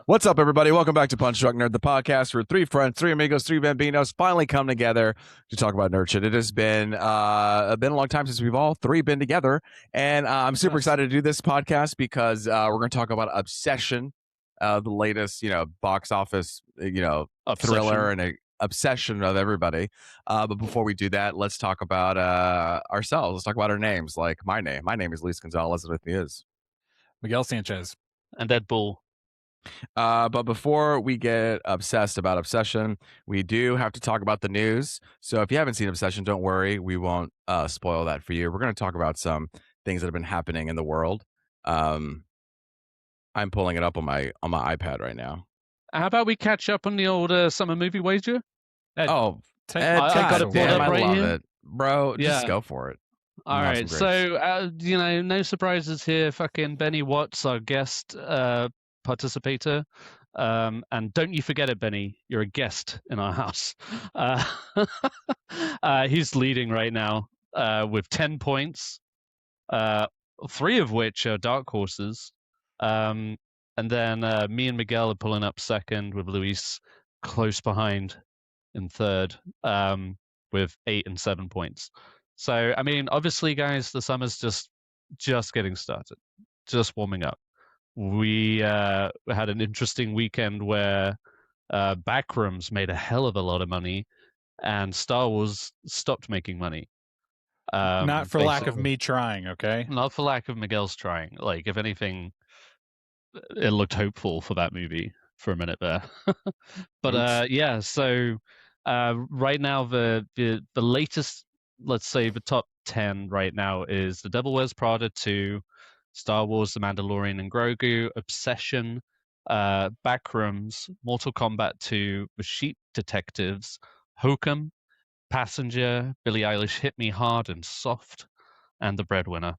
What's up, everybody? Welcome back to Punch Drunk Nerd, the podcast where three friends, three amigos, three bambinos finally come together to talk about nerd shit. It has been a long time since we've all three been together, and I'm super excited to do this podcast because we're going to talk about Obsession, the latest, box office, thriller and obsession of everybody. But before we do that, let's talk about ourselves. Let's talk about our names. Like my name. My name is Luis Gonzalez, and with me is Miguel Sanchez and Ed Bull. But before we get obsessed about Obsession, we do have to talk about the news. So if you haven't seen Obsession, don't worry. We won't spoil that for you. We're going to talk about some things that have been happening in the world. I'm pulling it up on my iPad right now. How about we catch up on the old summer movie wager? Ed, I got it pulled up right love here. it. Bro, just go for it. All right. So, no surprises here. Fucking Benny Watts, our guest participator. And don't you forget it, Benny. You're a guest in our house. He's leading right now with 10 points, 3 of which are dark horses. And then me and Miguel are pulling up second, with Luis close behind in third, with 8 and 7 points. So, I mean, obviously, guys, the summer's just getting started, just warming up. We had an interesting weekend where Backrooms made a hell of a lot of money, and Star Wars stopped making money. Not for lack of me trying, okay? Not for lack of Miguel's trying. Like, if anything, it looked hopeful for that movie for a minute there. But yeah, so right now the latest, let's say the top 10 right now is The Devil Wears Prada 2, Star Wars, The Mandalorian and Grogu, Obsession, Backrooms, Mortal Kombat 2, The Sheep Detectives, Hokum, Passenger, Billie Eilish, Hit Me Hard and Soft, and The Breadwinner.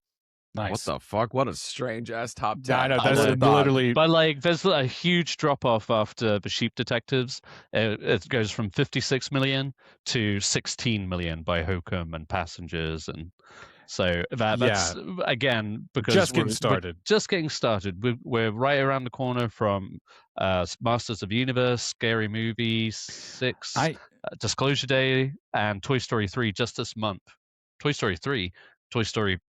Nice. What the fuck? What a strange ass top 10. I know, that's literally. But like, there's a huge drop off after The Sheep Detectives. It goes from 56 million to 16 million by Hokum and Passengers, and so that's again because just getting started. Just getting started. We're right around the corner from Masters of the Universe, Scary Movie 6, Disclosure Day, and Toy Story 3 just this month. Toy Story 3, Toy Story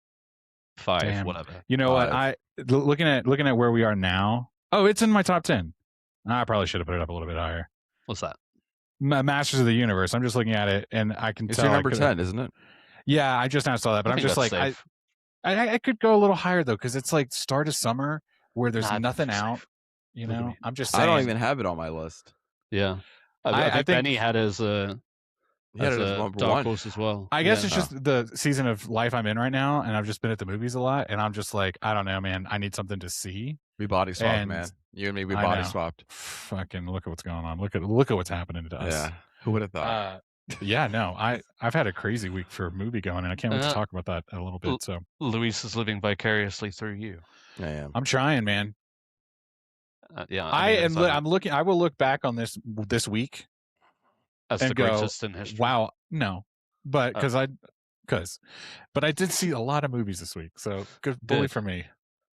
5, Damn. whatever. You know what? Looking at where we are now. Oh, it's in my top 10. I probably should have put it up a little bit higher. What's that? Masters of the Universe. I'm just looking at it, and I can tell. It's your number 10, isn't it? Yeah, I just now saw that, but I'm just like, I could go a little higher though, because it's like start of summer where there's nothing out. You know, I'm just saying. I don't even have it on my list. Yeah, I think Benny had his dark horse as well. I guess it's just the season of life I'm in right now, and I've just been at the movies a lot, and I'm just like, I don't know, man. I need something to see. We body swapped, man. You and me, we body swapped. Fucking look at what's going on. Look at what's happening to us. Yeah, who would have thought? Yeah, no, I've had a crazy week for movie going, and I can't wait to talk about that a little bit. So Luis is living vicariously through you. I am. I'm trying, man. Yeah, I'm looking. I will look back on this week as the greatest in history. Wow, no, but but I did see a lot of movies this week, so good bully for me.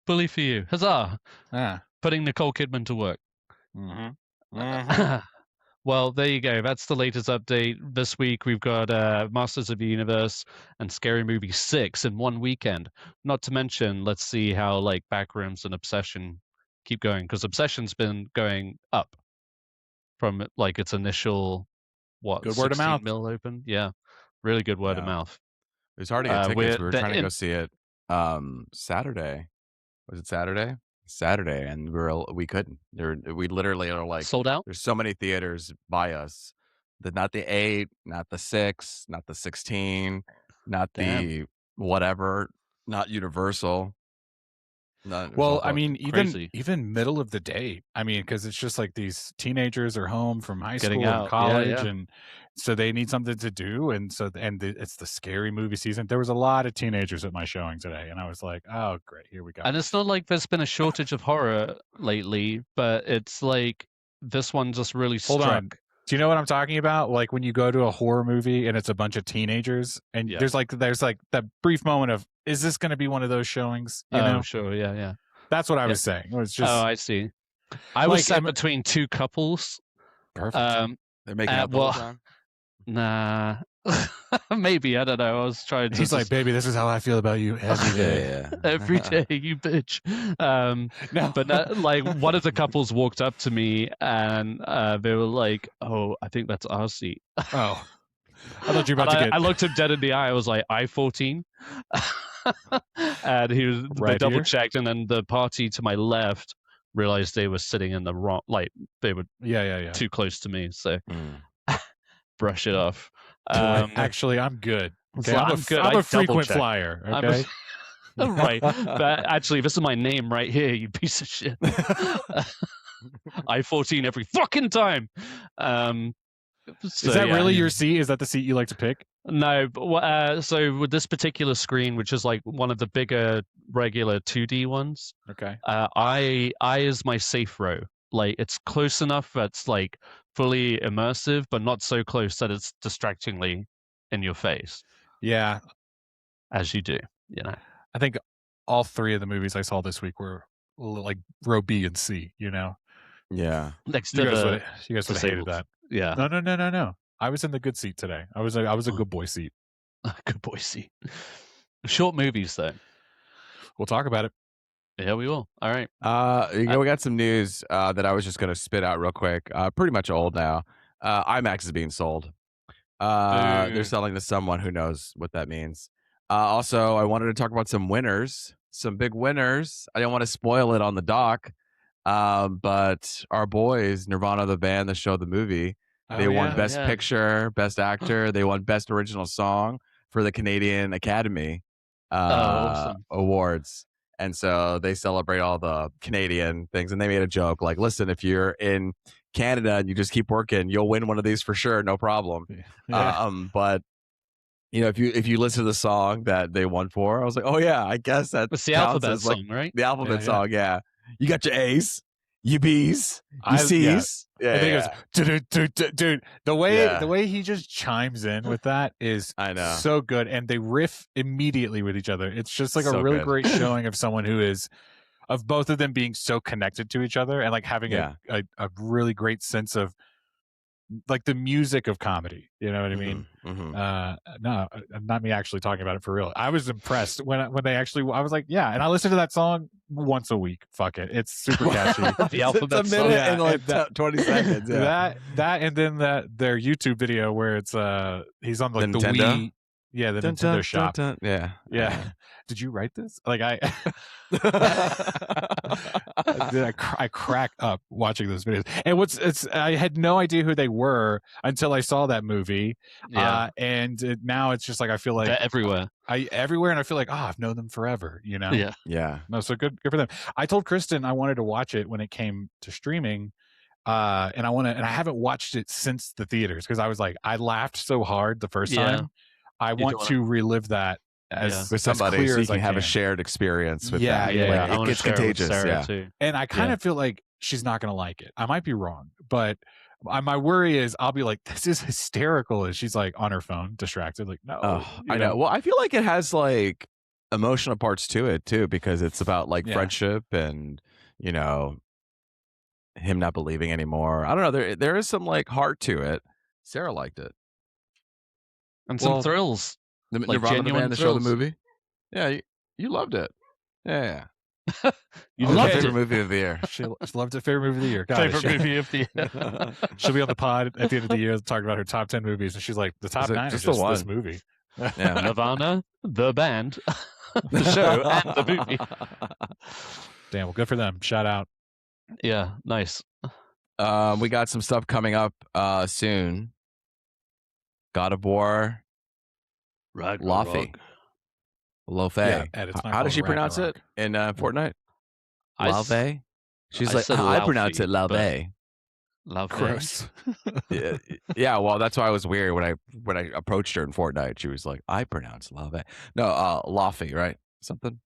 Bully for you, huzzah! Yeah, putting Nicole Kidman to work. Mm-hmm. Mm-hmm. Well, there you go. That's the latest update. This week we've got Masters of the Universe and Scary Movie 6 in one weekend. Not to mention, let's see how like Backrooms and Obsession keep going, because Obsession's been going up from like its initial good word of mouth mil open. Yeah, really good word of mouth. It was hard to get tickets. We were trying to go see it Saturday. Was it Saturday? Saturday, and we couldn't. We literally are like sold out. There's so many theaters by us that not the 8, not the 6, not the 16, not the whatever, not Universal. Well, I mean, even middle of the day. I mean, because it's just like these teenagers are home from high school and college, and so they need something to do, and it's the scary movie season. There was a lot of teenagers at my showing today, and I was like, oh, great, here we go. And it's not like there's been a shortage of horror lately, but it's like this one just really struck. Hold on. Do you know what I'm talking about? Like when you go to a horror movie and it's a bunch of teenagers, and there's like that brief moment of, is this going to be one of those showings? You know? Sure, yeah. That's what I was saying. It was just. Oh, I see. I was sat between two couples. Perfect. They're making out the whole time? Nah. Maybe, I don't know. I was trying to. He's like, baby, this is how I feel about you every day. Every day, you bitch. No. But like, one of the couples walked up to me and they were like, "Oh, I think that's our seat." Oh, I thought you were about to get. I looked him dead in the eye. I was like, "I-14," and he was. They double checked, and then the party to my left realized they were sitting in the wrong. Like they were too close to me, so brush it off. Actually, I'm good. Okay, So I'm good. I'm a frequent flyer. Okay, right. But actually, this is my name right here. You piece of shit. I-14 every fucking time. Is that really your seat? Is that the seat you like to pick? No. But, so with this particular screen, which is like one of the bigger regular 2D ones. Okay. I is my safe row. Like it's close enough that's like fully immersive, but not so close that it's distractingly in your face. Yeah, as you do. You know, I think all three of the movies I saw this week were like row B and C. You know. Yeah. Next to you guys would have hated that. Yeah. No. I was in the good seat today. I was a good boy seat. Good boy seat. Short movies though. We'll talk about it. Yeah, we will. All right. We got some news that I was just going to spit out real quick. Pretty much old now. IMAX is being sold. They're selling to someone who knows what that means. Also, I wanted to talk about some winners, some big winners. I don't want to spoil it on the doc, but our boys, Nirvana, the band, the show, the movie, they won Best Picture, Best Actor. They won Best Original Song for the Canadian Academy awesome. Awards. And so they celebrate all the Canadian things. And they made a joke like, listen, if you're in Canada and you just keep working, you'll win one of these for sure. No problem. Yeah. But you know, if you listen to the song that they won for, I was like, oh yeah, I guess that's the alphabet song, right? The alphabet song. Yeah. You got your A's, your B's, your C's. I think it goes, dude. The way he just chimes in with that is so good, and they riff immediately with each other. It's just like a really great showing of someone who is, of both of them being so connected to each other and like having a really great sense of like the music of comedy. You know what I mean? No, not me actually talking about it for real. I was impressed when they actually. I was like, yeah, and I listen to that song once a week. Fuck it, it's super catchy. The alphabet it's a minute and like 20 seconds. Yeah. That and then their YouTube video where it's he's on like the Wii. Yeah, the Nintendo shop. Yeah. Did you write this? Like I crack up watching those videos. And I had no idea who they were until I saw that movie. Yeah. Now it's just like I feel like they're everywhere. Everywhere, and I feel like I've known them forever. You know? Yeah. Yeah. No, so good for them. I told Kristen I wanted to watch it when it came to streaming. And I haven't watched it since the theaters because I was like, I laughed so hard the first time. I want to relive that with somebody so you can have a shared experience with that. Like, it gets contagious. Too. And I kind of feel like she's not going to like it. I might be wrong, but my worry is I'll be like, this is hysterical. And she's like on her phone, distracted. Like, no. I know. Well, I feel like it has like emotional parts to it too, because it's about like friendship and, you know, him not believing anymore. I don't know. There is some like heart to it. Sarah liked it. And some thrills. Like Nirvana the band, the show, the movie. Yeah, you loved it. Yeah. You loved favorite movie of the year. She loved it. Favorite movie of the year. Movie of the year. She'll be on the pod at the end of the year talking about her top 10 movies, and she's like, the top 9 is just this movie. Yeah. Nirvana, the band, the show, and the movie. Damn, well, good for them. Shout out. Yeah, nice. We got some stuff coming up soon. God of War, LAUFEY. LAUFEY. Yeah, how does she pronounce it in Fortnite? LAUFEY? She's like, I pronounce it LAUFEY. Gross. Yeah, well, that's why I was weird when I approached her in Fortnite. She was like, I pronounce LAUFEY. No, LAUFEY, right? Something?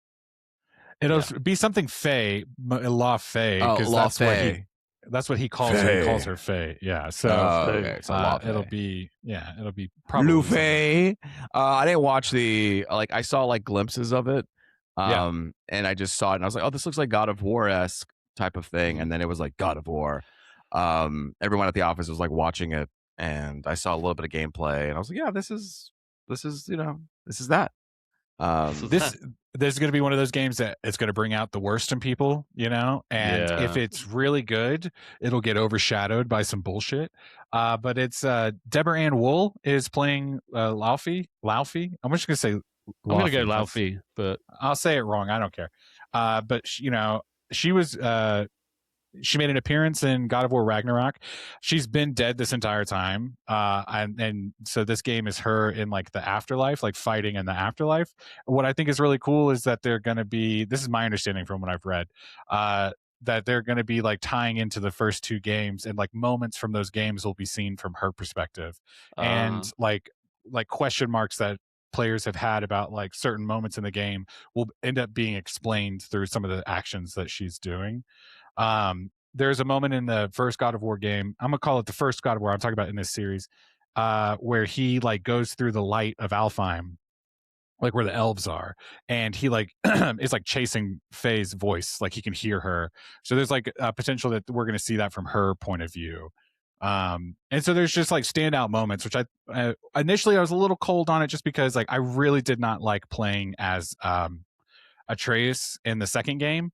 It'll be something Faye, LAUFEY, because that's what he calls her. He calls her Faye. Yeah. So, it'll be probably LAUFEY. I didn't watch I saw like glimpses of it. And I just saw it and I was like, oh, this looks like God of War-esque type of thing, and then it was like God of War. Everyone at the office was like watching it, and I saw a little bit of gameplay, and I was like, yeah, this is that. This is going to be one of those games that it's going to bring out the worst in people, and if it's really good, it'll get overshadowed by some bullshit. But it's Deborah Ann Wool is playing LAUFEY. I'm just going to say I'm going to go LAUFEY, but I'll say it wrong. I don't care. But she was she made an appearance in God of War Ragnarok. She's been dead this entire time. And so this game is her in like the afterlife, like fighting in the afterlife. What I think is really cool is that they're going to be, this is my understanding from what I've read, that they're going to be like tying into the first two games, and like moments from those games will be seen from her perspective. And like question marks that players have had about like certain moments in the game will end up being explained through some of the actions that she's doing. There's a moment in the first God of War game, I'm gonna call it the first God of War I'm talking about in this series, where he like goes through the light of Alfheim, like where the elves are, and he like is like chasing Faye's voice, like he can hear her. So there's like a potential that we're gonna see that from her point of view. And so there's just like standout moments, which I initially I was a little cold on it, just because like I really did not like playing as Atreus in the second game.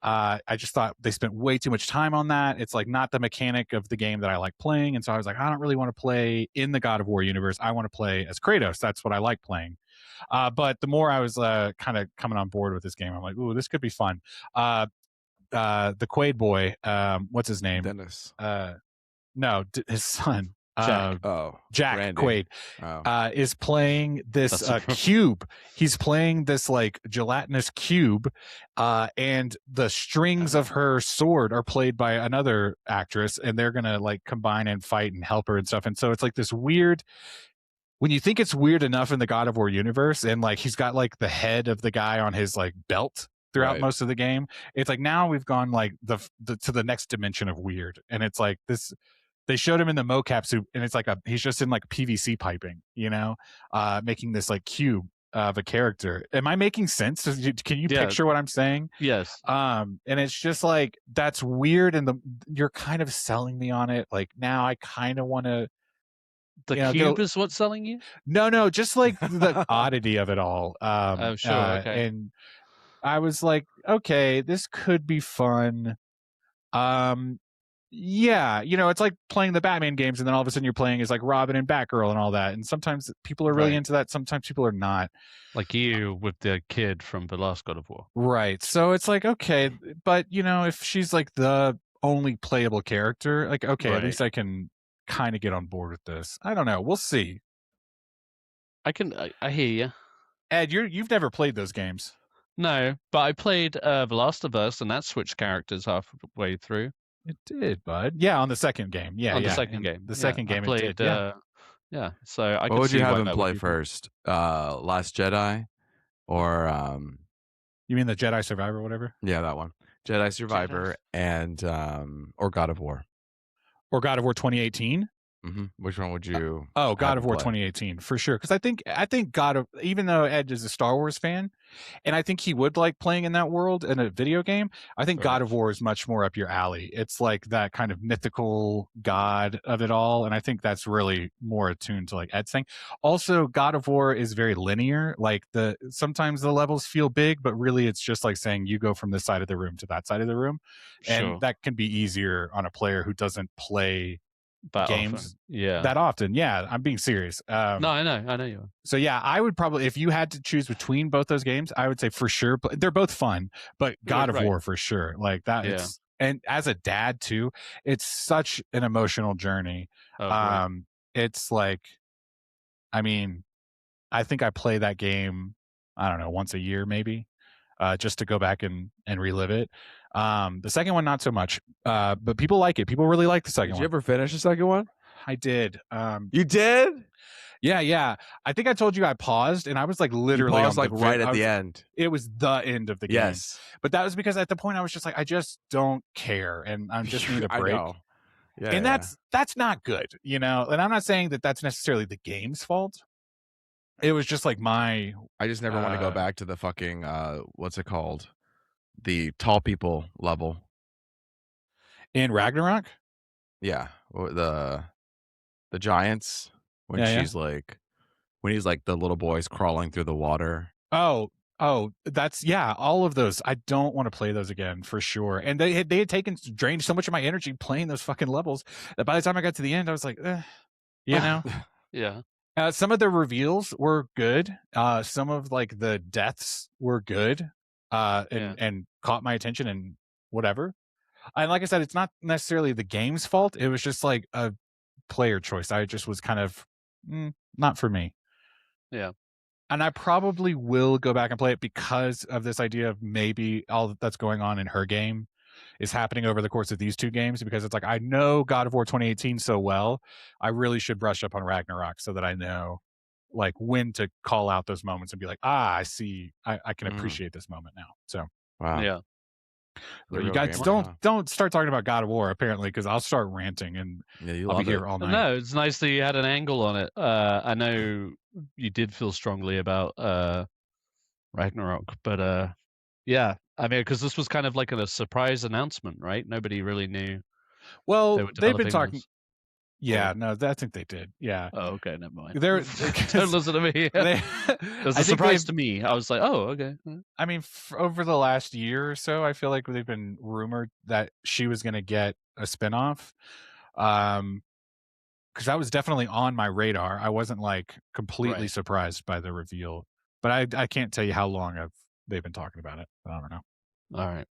I just thought they spent way too much time on that. It's like not the mechanic of the game that I like playing. And so I was like, I don't really want to play in the God of War universe. I want to play as Kratos. That's what I like playing. But the more I was kind of coming on board with this game, I'm like, ooh, this could be fun. The Quaid boy, what's his name? Dennis. No, his son. Jack. Jack Randy. Quaid is playing this cube. He's playing this like gelatinous cube, and the strings of her sword are played by another actress, and they're gonna like combine and fight and help her and stuff. And so it's like this weird, when you think it's weird enough in the God of War universe, and like he's got like the head of the guy on his like belt throughout most of the game, it's like now we've gone like the to the next dimension of weird. And it's like this, they showed him in the mocap suit, and it's like he's just in like PVC piping, making this like cube of a character. Am I making sense? Can you picture what I'm saying? Yes. And it's just like, that's weird, and you're kind of selling me on it. Like now I kind of want to. The cube is what's selling you? No, just like the oddity of it all. Oh, sure. Okay. And I was like, okay, this could be fun. Yeah, it's like playing the Batman games, and then all of a sudden you're playing as like Robin and Batgirl and all that. And sometimes people are really into that. Sometimes people are not. Like you with the kid from the last God of War. Right. So it's like, okay, but if she's like the only playable character, like, okay, at least I can kind of get on board with this. I don't know. We'll see. I hear you. Ed, you've never played those games. No, but I played The Last of Us, and that switched characters halfway through. It did, bud. Yeah, on the second game. Yeah, the second game. The second game, I played, it did. Yeah. So what would you have him play first? Last Jedi, or you mean the Jedi Survivor, or whatever? Yeah, that one. Jedi Survivor, and or God of War, or God of War 2018. Mm-hmm. Which one would you? God of War 2018 for sure. Because I think even though Ed is a Star Wars fan, and I think he would like playing in that world in a video game, I think God of War is much more up your alley. It's like that kind of mythical god of it all, and I think that's really more attuned to like Ed's thing. Also, God of War is very linear. Like sometimes the levels feel big, but really it's just like saying you go from this side of the room to that side of the room, and that can be easier on a player who doesn't play games that often. Yeah, I'm being serious. No, I know you are. So yeah, I would probably, if you had to choose between both those games, I would say for sure, but they're both fun, but God of War for sure, like that. And as a dad too, it's such an emotional journey. It's like, I mean, I think I play that game, I don't know, once a year maybe, just to go back and relive it. The second one, not so much, but people like it. People really like the second one. Did you ever finish the second one? I did. You did? Yeah. I think I told you I paused, and I was like literally paused, like right at the end. It was the end of the game. Yes. But that was because at the point I was just like, I just don't care, and I just need a break. I know. Yeah, and that's not good, And I'm not saying that that's necessarily the game's fault. It was just like I just never want to go back to the fucking what's it called? The tall people level. In Ragnarok? Yeah, the giants when she's like when he's like the little boys crawling through the water. Oh, that's all of those. I don't want to play those again for sure. And they had drained so much of my energy playing those fucking levels that by the time I got to the end, I was like, you know, yeah. Some of the reveals were good. Some of like the deaths were good, and caught my attention and whatever. And like I said, it's not necessarily the game's fault. It was just like a player choice. I just was kind of not for me. Yeah. And I probably will go back and play it because of this idea of maybe all that's going on in her game is happening over the course of these two games, because it's like, I know God of War 2018 so well. I really should brush up on Ragnarok so that I know like when to call out those moments and be like, I see, I can appreciate this moment now. So, wow. Yeah. You guys don't start talking about God of War apparently, because I'll start ranting and I'll be here all night. No, it's nice that you had an angle on it. I know you did feel strongly about Ragnarok, but yeah, I mean, because this was kind of like a surprise announcement, right? Nobody really knew. Well, they've been talking. This. Yeah, no, I think they did. Yeah. Oh, okay, never mind. Don't listen to me. It was a surprise to me. I was like, oh, okay. I mean, over the last year or so, I feel like they've been rumored that she was going to get a spinoff. Because that was definitely on my radar. I wasn't like completely surprised by the reveal, but I can't tell you how long they've been talking about it. I don't know. All right.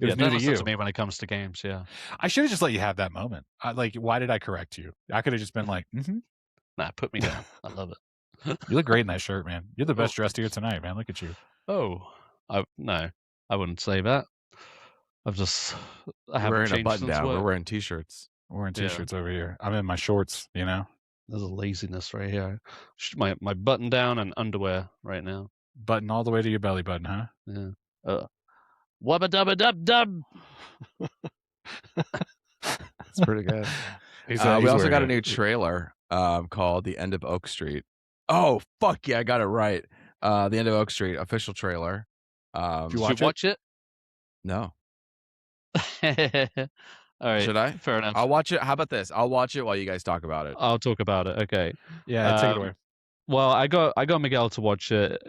It was new to you. To me when it comes to games, yeah. I should have just let you have that moment. Like, why did I correct you? I could have just been like, Nah, put me down. I love it. You look great in that shirt, man. You're the best dressed here tonight, man. Look at you. Oh, no, I wouldn't say that. I haven't wearing changed a button down. Work. We're wearing t-shirts. We're wearing t-shirts over here. I'm in my shorts, you know. There's a laziness right here. My button down and underwear right now. Button all the way to your belly button, huh? Yeah. Wubba dubba dub dub. It's pretty good. We also got a new trailer called The End of Oak Street. Oh, fuck yeah, I got it right. The End of Oak Street, official trailer. Did you watch it? No. All right. Should I? Fair enough. I'll watch it. How about this? I'll watch it while you guys talk about it. I'll talk about it. Okay. Yeah, take it away. Well, I got Miguel to watch it.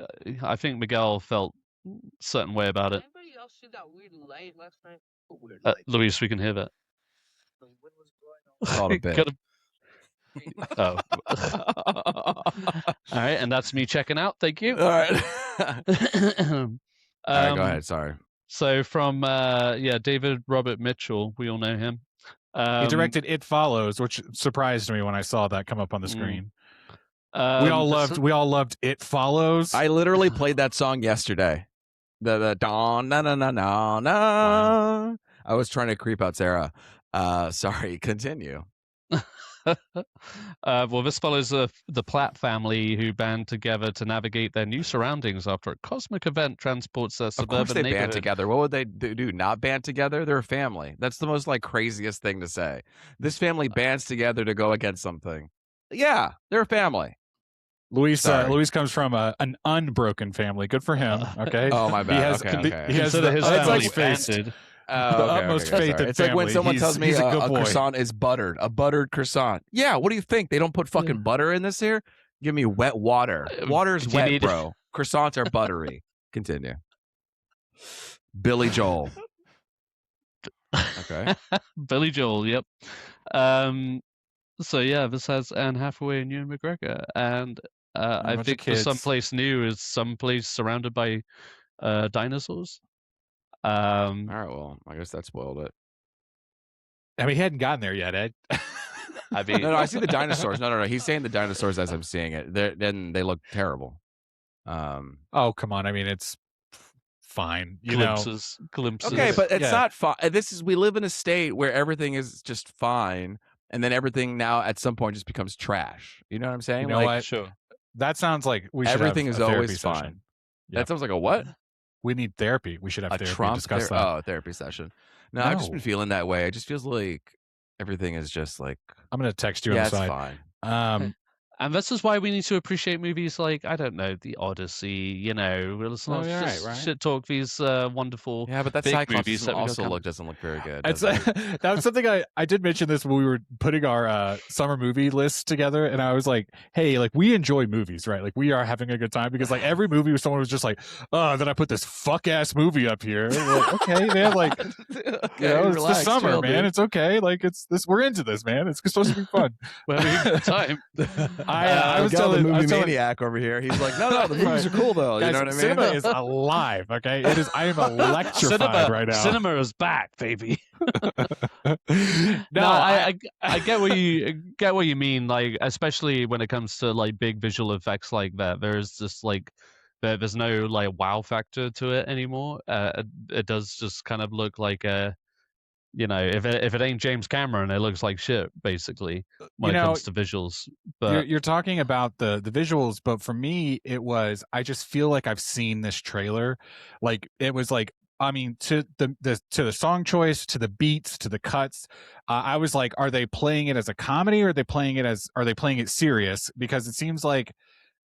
I think Miguel felt a certain way about it. Anybody else see that weird light last night? Luis, we can hear that. All a bit. Oh. All right, and that's me checking out. Thank you. All right. All right, go ahead. Sorry. So from David Robert Mitchell, we all know him. He directed It Follows, which surprised me when I saw that come up on the screen. We all loved It Follows. I literally played that song yesterday. The dawn na na na na na. Wow. I was trying to creep out Sarah. Sorry, continue. Well, this follows the Platt family who band together to navigate their new surroundings after a cosmic event transports their suburban Of course they neighborhood. band together. What would they do? Not band together? They're a family. That's the most like craziest thing to say. This family bands together to go against something. Yeah, they're a family. Luis comes from an unbroken family. Good for him. Okay. Oh my bad. He has his family fasted. The utmost faith in it's family. Like when someone tells me a croissant is buttered, a buttered croissant. Yeah, what do you think? They don't put fucking butter in this here? Give me wet water. Water's wet, bro. Croissants are buttery. Continue. Billy Joel. Okay. Billy Joel, yep. So yeah, this has Anne Hathaway and Ewan McGregor. And I think for someplace new is someplace surrounded by dinosaurs. All right, well, I guess that spoiled it. I mean, he hadn't gotten there yet, Ed. I mean, no, I see the dinosaurs. No. He's saying the dinosaurs as I'm seeing it. Then they look terrible. Oh, come on. I mean, it's fine. Glimpses. Okay, but it's not fine. We live in a state where everything is just fine, and then everything now at some point just becomes trash. You know what I'm saying? You know what? Sure. That sounds like we should everything have is always fine. Yep. That sounds like a what? We need therapy. We should have therapy to discuss that. Oh, a therapy session. No, I've just been feeling that way. It just feels like everything is just like... I'm going to text you on the side. It's fine. And this is why we need to appreciate movies like, I don't know, The Odyssey, let's not just shit talk these wonderful but that big Cyclops movies doesn't look very good. That was something I did mention this when we were putting our summer movie list together, and I was like, hey, like, we enjoy movies, right? Like, we are having a good time, because like every movie someone was just like, oh, then I put this fuck ass movie up here. Like, okay, man, like, it's the summer, chill, man. Dude. It's okay. Like, it's this, we're into this, man. It's supposed to be fun. We're having a good time. I was telling the movie maniac over here. He's like, no, the movies are cool though. You know what I mean? Cinema is alive. Okay, it is. I am electrified right now. Cinema is back, baby. I get what you mean. Like, especially when it comes to like big visual effects like that. There's just like there's no like wow factor to it anymore. It does just kind of look like a. If it ain't James Cameron, it looks like shit, basically, when it comes to visuals. But you're talking about the visuals, but for me, it was, I just feel like I've seen this trailer. Like, it was like, I mean, to the song choice, to the beats, to the cuts, I was like, are they playing it as a comedy, or are they playing it serious? Because it seems like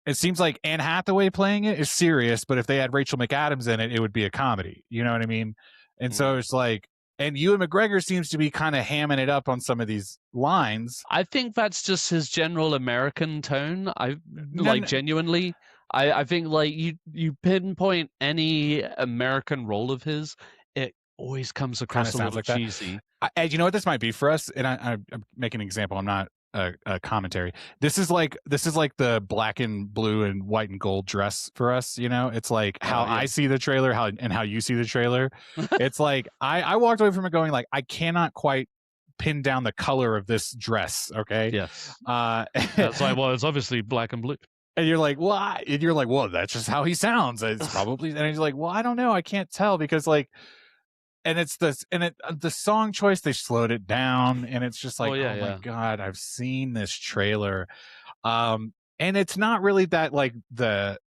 Anne Hathaway playing it is serious, but if they had Rachel McAdams in it, it would be a comedy. You know what I mean? And so it's like, and Ewan McGregor seems to be kind of hamming it up on some of these lines. I think that's just his general American tone. Genuinely, I think like you pinpoint any American role of his, it always comes across a little like cheesy. And you know what this might be for us? And I'm making an example. I'm not a commentary. This is like the black and blue and white and gold dress for us. It's like how I see the trailer, how you see the trailer. It's like I walked away from it going like, I cannot quite pin down the color of this dress. Okay. Yes. That's like, well, it's obviously black and blue. And you're like, why? And you're like, well, that's just how he sounds. It's probably. And he's like, well, I don't know. I can't tell, because like. And it's the song choice, they slowed it down, and it's just like, my God, I've seen this trailer. And it's not really that, like, the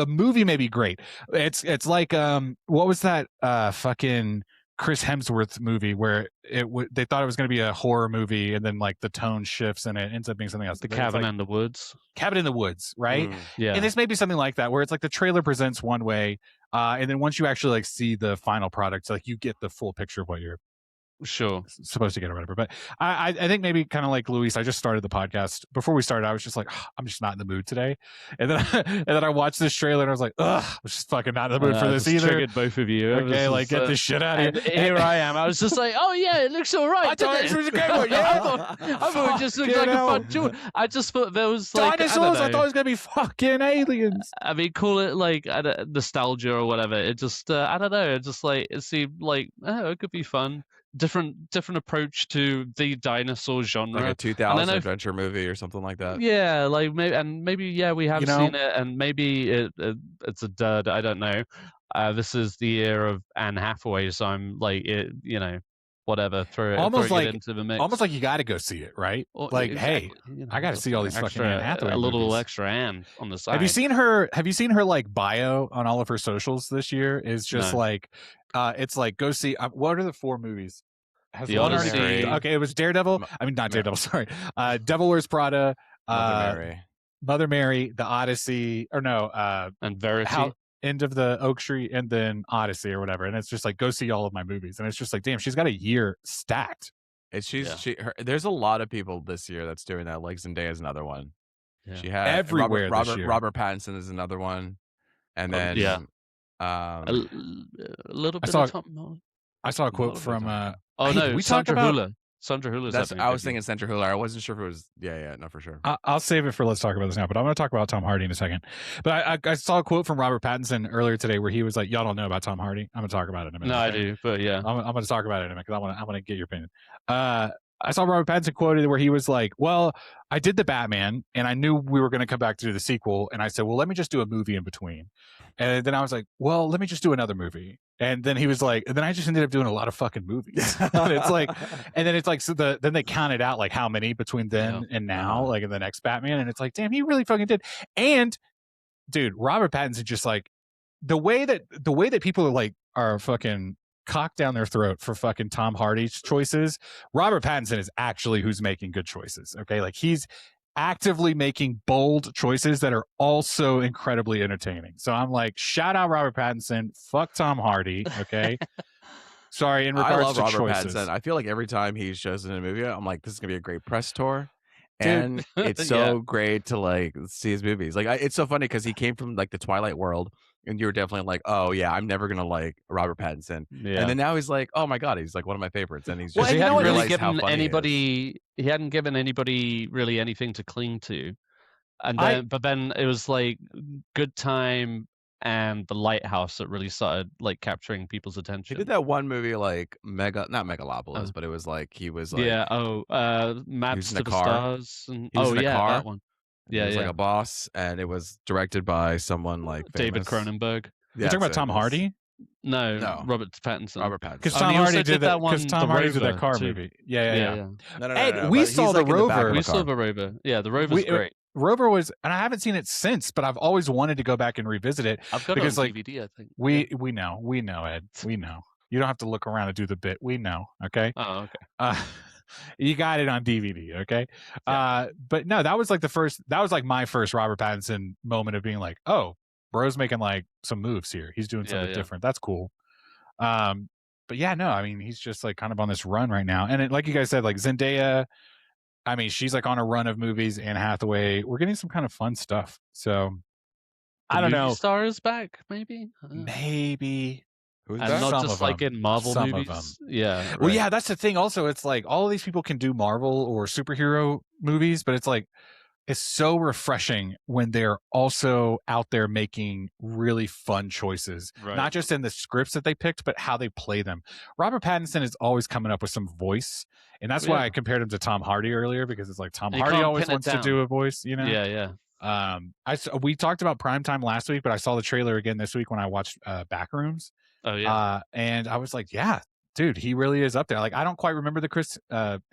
movie may be great. It's like, what was that fucking Chris Hemsworth movie where they thought it was going to be a horror movie, and then like the tone shifts and it ends up being something else. The Cabin in the Woods. Cabin in the Woods, right? Yeah. And this may be something like that, where it's like the trailer presents one way, and then once you actually like see the final product, like you get the full picture of what you're supposed to get or whatever. But I think maybe kind of like Luis, I just started the podcast. Before we started, I was just like, I'm just not in the mood today. And then I watched this trailer and I was like, I'm just fucking not in the mood for this either. Triggered both of you. Okay, like get this shit out of here. Here I am. I was just like, oh yeah, it looks all right. I thought it was a great one. Yeah, I thought it just looked like a fun joke. I just thought there was like dinosaurs. I thought it was gonna be fucking aliens. I mean, call it like nostalgia or whatever. It just I don't know. It just like it seemed like it could be fun. Different approach to the dinosaur genre, like a 2000 adventure movie or something like that. Yeah, like maybe we have seen it, and maybe it's a dud. I don't know. This is the year of Anne Hathaway, so I'm like, whatever. Throw it into the mix. Almost like you got to go see it, right? Well, like, hey, I got to see all these fucking Anne Hathaway. A little movies. Extra Anne on the side. Have you seen her like bio on all of her socials this year? Is just like. It's like, go see. What are the 4 movies? The Odyssey. Okay, it was Daredevil. I mean, not Daredevil. Sorry, Devil Wears Prada. Mother Mary, The Odyssey, or no, and Verity. End of the Oak Tree, and then Odyssey or whatever. And it's just like, go see all of my movies. And it's just like, damn, she's got a year stacked. There's a lot of people this year that's doing that. Like Zendaya's another one. Yeah. She had everywhere. Robert Pattinson is another one, and then a little bit of Tom. I saw a quote from Sandra Hüller. Sandra Hüller's. I was thinking Sandra Hüller. I wasn't sure if it was. Yeah, no, for sure. I'll save it for let's talk about this now. But I'm going to talk about Tom Hardy in a second. But I saw a quote from Robert Pattinson earlier today where he was like, "Y'all don't know about Tom Hardy. I'm going to talk about it in a minute." No, I do, but yeah, I'm going to talk about it in a minute because I want to get your opinion. I saw Robert Pattinson quoted where he was like, "Well, I did the Batman, and I knew we were going to come back to do the sequel, and I said, well, let me just do a movie in between." And then I was like, well, let me just do another movie. And then he was like, and then I just ended up doing a lot of fucking movies. And it's like, and then it's like, so then they counted out like how many between then and now, like in the next Batman. And it's like, damn, he really fucking did. And dude, Robert Pattinson just like the way that people are fucking cock down their throat for fucking Tom Hardy's choices, Robert Pattinson is actually who's making good choices. Okay, like he's actively making bold choices that are also incredibly entertaining. So I'm like, shout out Robert Pattinson, fuck Tom Hardy. Okay. Sorry, in regards I love to Robert choices. Pattinson. I feel like every time he shows in a movie, I'm like, this is gonna be a great press tour. Dude. And it's so great to like see his movies. Like it's so funny because he came from like the Twilight world, and you were definitely like, oh yeah, I'm never gonna like Robert Pattinson. Yeah. And then now he's like, oh my god, he's like one of my favorites, and he's Well, just he hadn't really realized given how funny anybody. He hadn't given anybody really anything to cling to, and then but then it was like Good Time and The Lighthouse that really started like capturing people's attention. He did that one movie like not Megalopolis, but it was like he was like Maps in to a the car. Stars. And, He was in a car. that one. Yeah, he was like a boss, and it was directed by someone like David famous. Cronenberg. You're talking about Tom Hardy? No, Robert Pattinson. Robert Pattinson. Because Tom Hardy did that one. Because Tom Hardy did that car movie. Yeah. No, Ed, we saw the Rover. We saw the Rover. Yeah, the Rover's great. Rover was, and I haven't seen it since, but I've always wanted to go back and revisit it. I've got it on DVD, I think. We know, Ed. We know. You don't have to look around and do the bit. We know. Okay. Oh, okay. You got it on DVD. Okay. Yeah. But no, that was like my first Robert Pattinson moment of being like, oh, bro's making like some moves here. He's doing something different. That's cool. But yeah, no, I mean, he's just like kind of on this run right now. And like you guys said, like Zendaya, I mean, she's like on a run of movies. Anne Hathaway, we're getting some kind of fun stuff. So I don't know. Stars back, maybe. Maybe. Who's and not just like in Marvel some movies. Of them. Yeah. Right. Well, yeah, that's the thing. Also, it's like all of these people can do Marvel or superhero movies, but it's like it's so refreshing when they're also out there making really fun choices, not just in the scripts that they picked, but how they play them. Robert Pattinson is always coming up with some voice, and that's why I compared him to Tom Hardy earlier, because it's like Tom Hardy always wants to do a voice, you know? Yeah. We talked about Primetime last week, but I saw the trailer again this week when I watched Backrooms. Oh yeah. And I was like, yeah, dude, he really is up there. Like, I don't quite remember the Chris